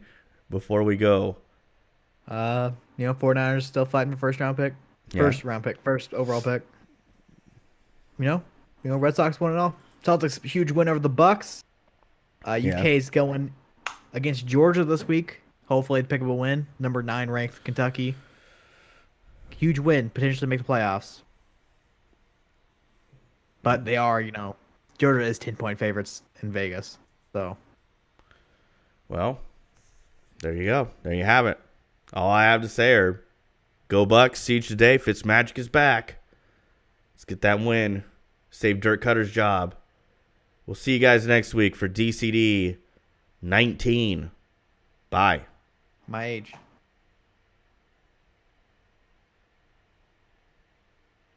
before we go? 49ers still fighting for first overall pick. Red Sox won it all. Celtics huge win over the Bucks. UK's going against Georgia this week. Hopefully, pick up a win. Number 9 ranked Kentucky. Huge win, potentially make the playoffs. But they are, Georgia is 10-point favorites in Vegas. So, well, there you go. There you have it. All I have to say are, go Bucks, siege today. Fitzmagic is back. Let's get that win. Save Dirk Cutter's job. We'll see you guys next week for DCD 19. Bye. My age.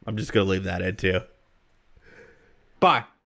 I'm just going to leave that in too. Bye.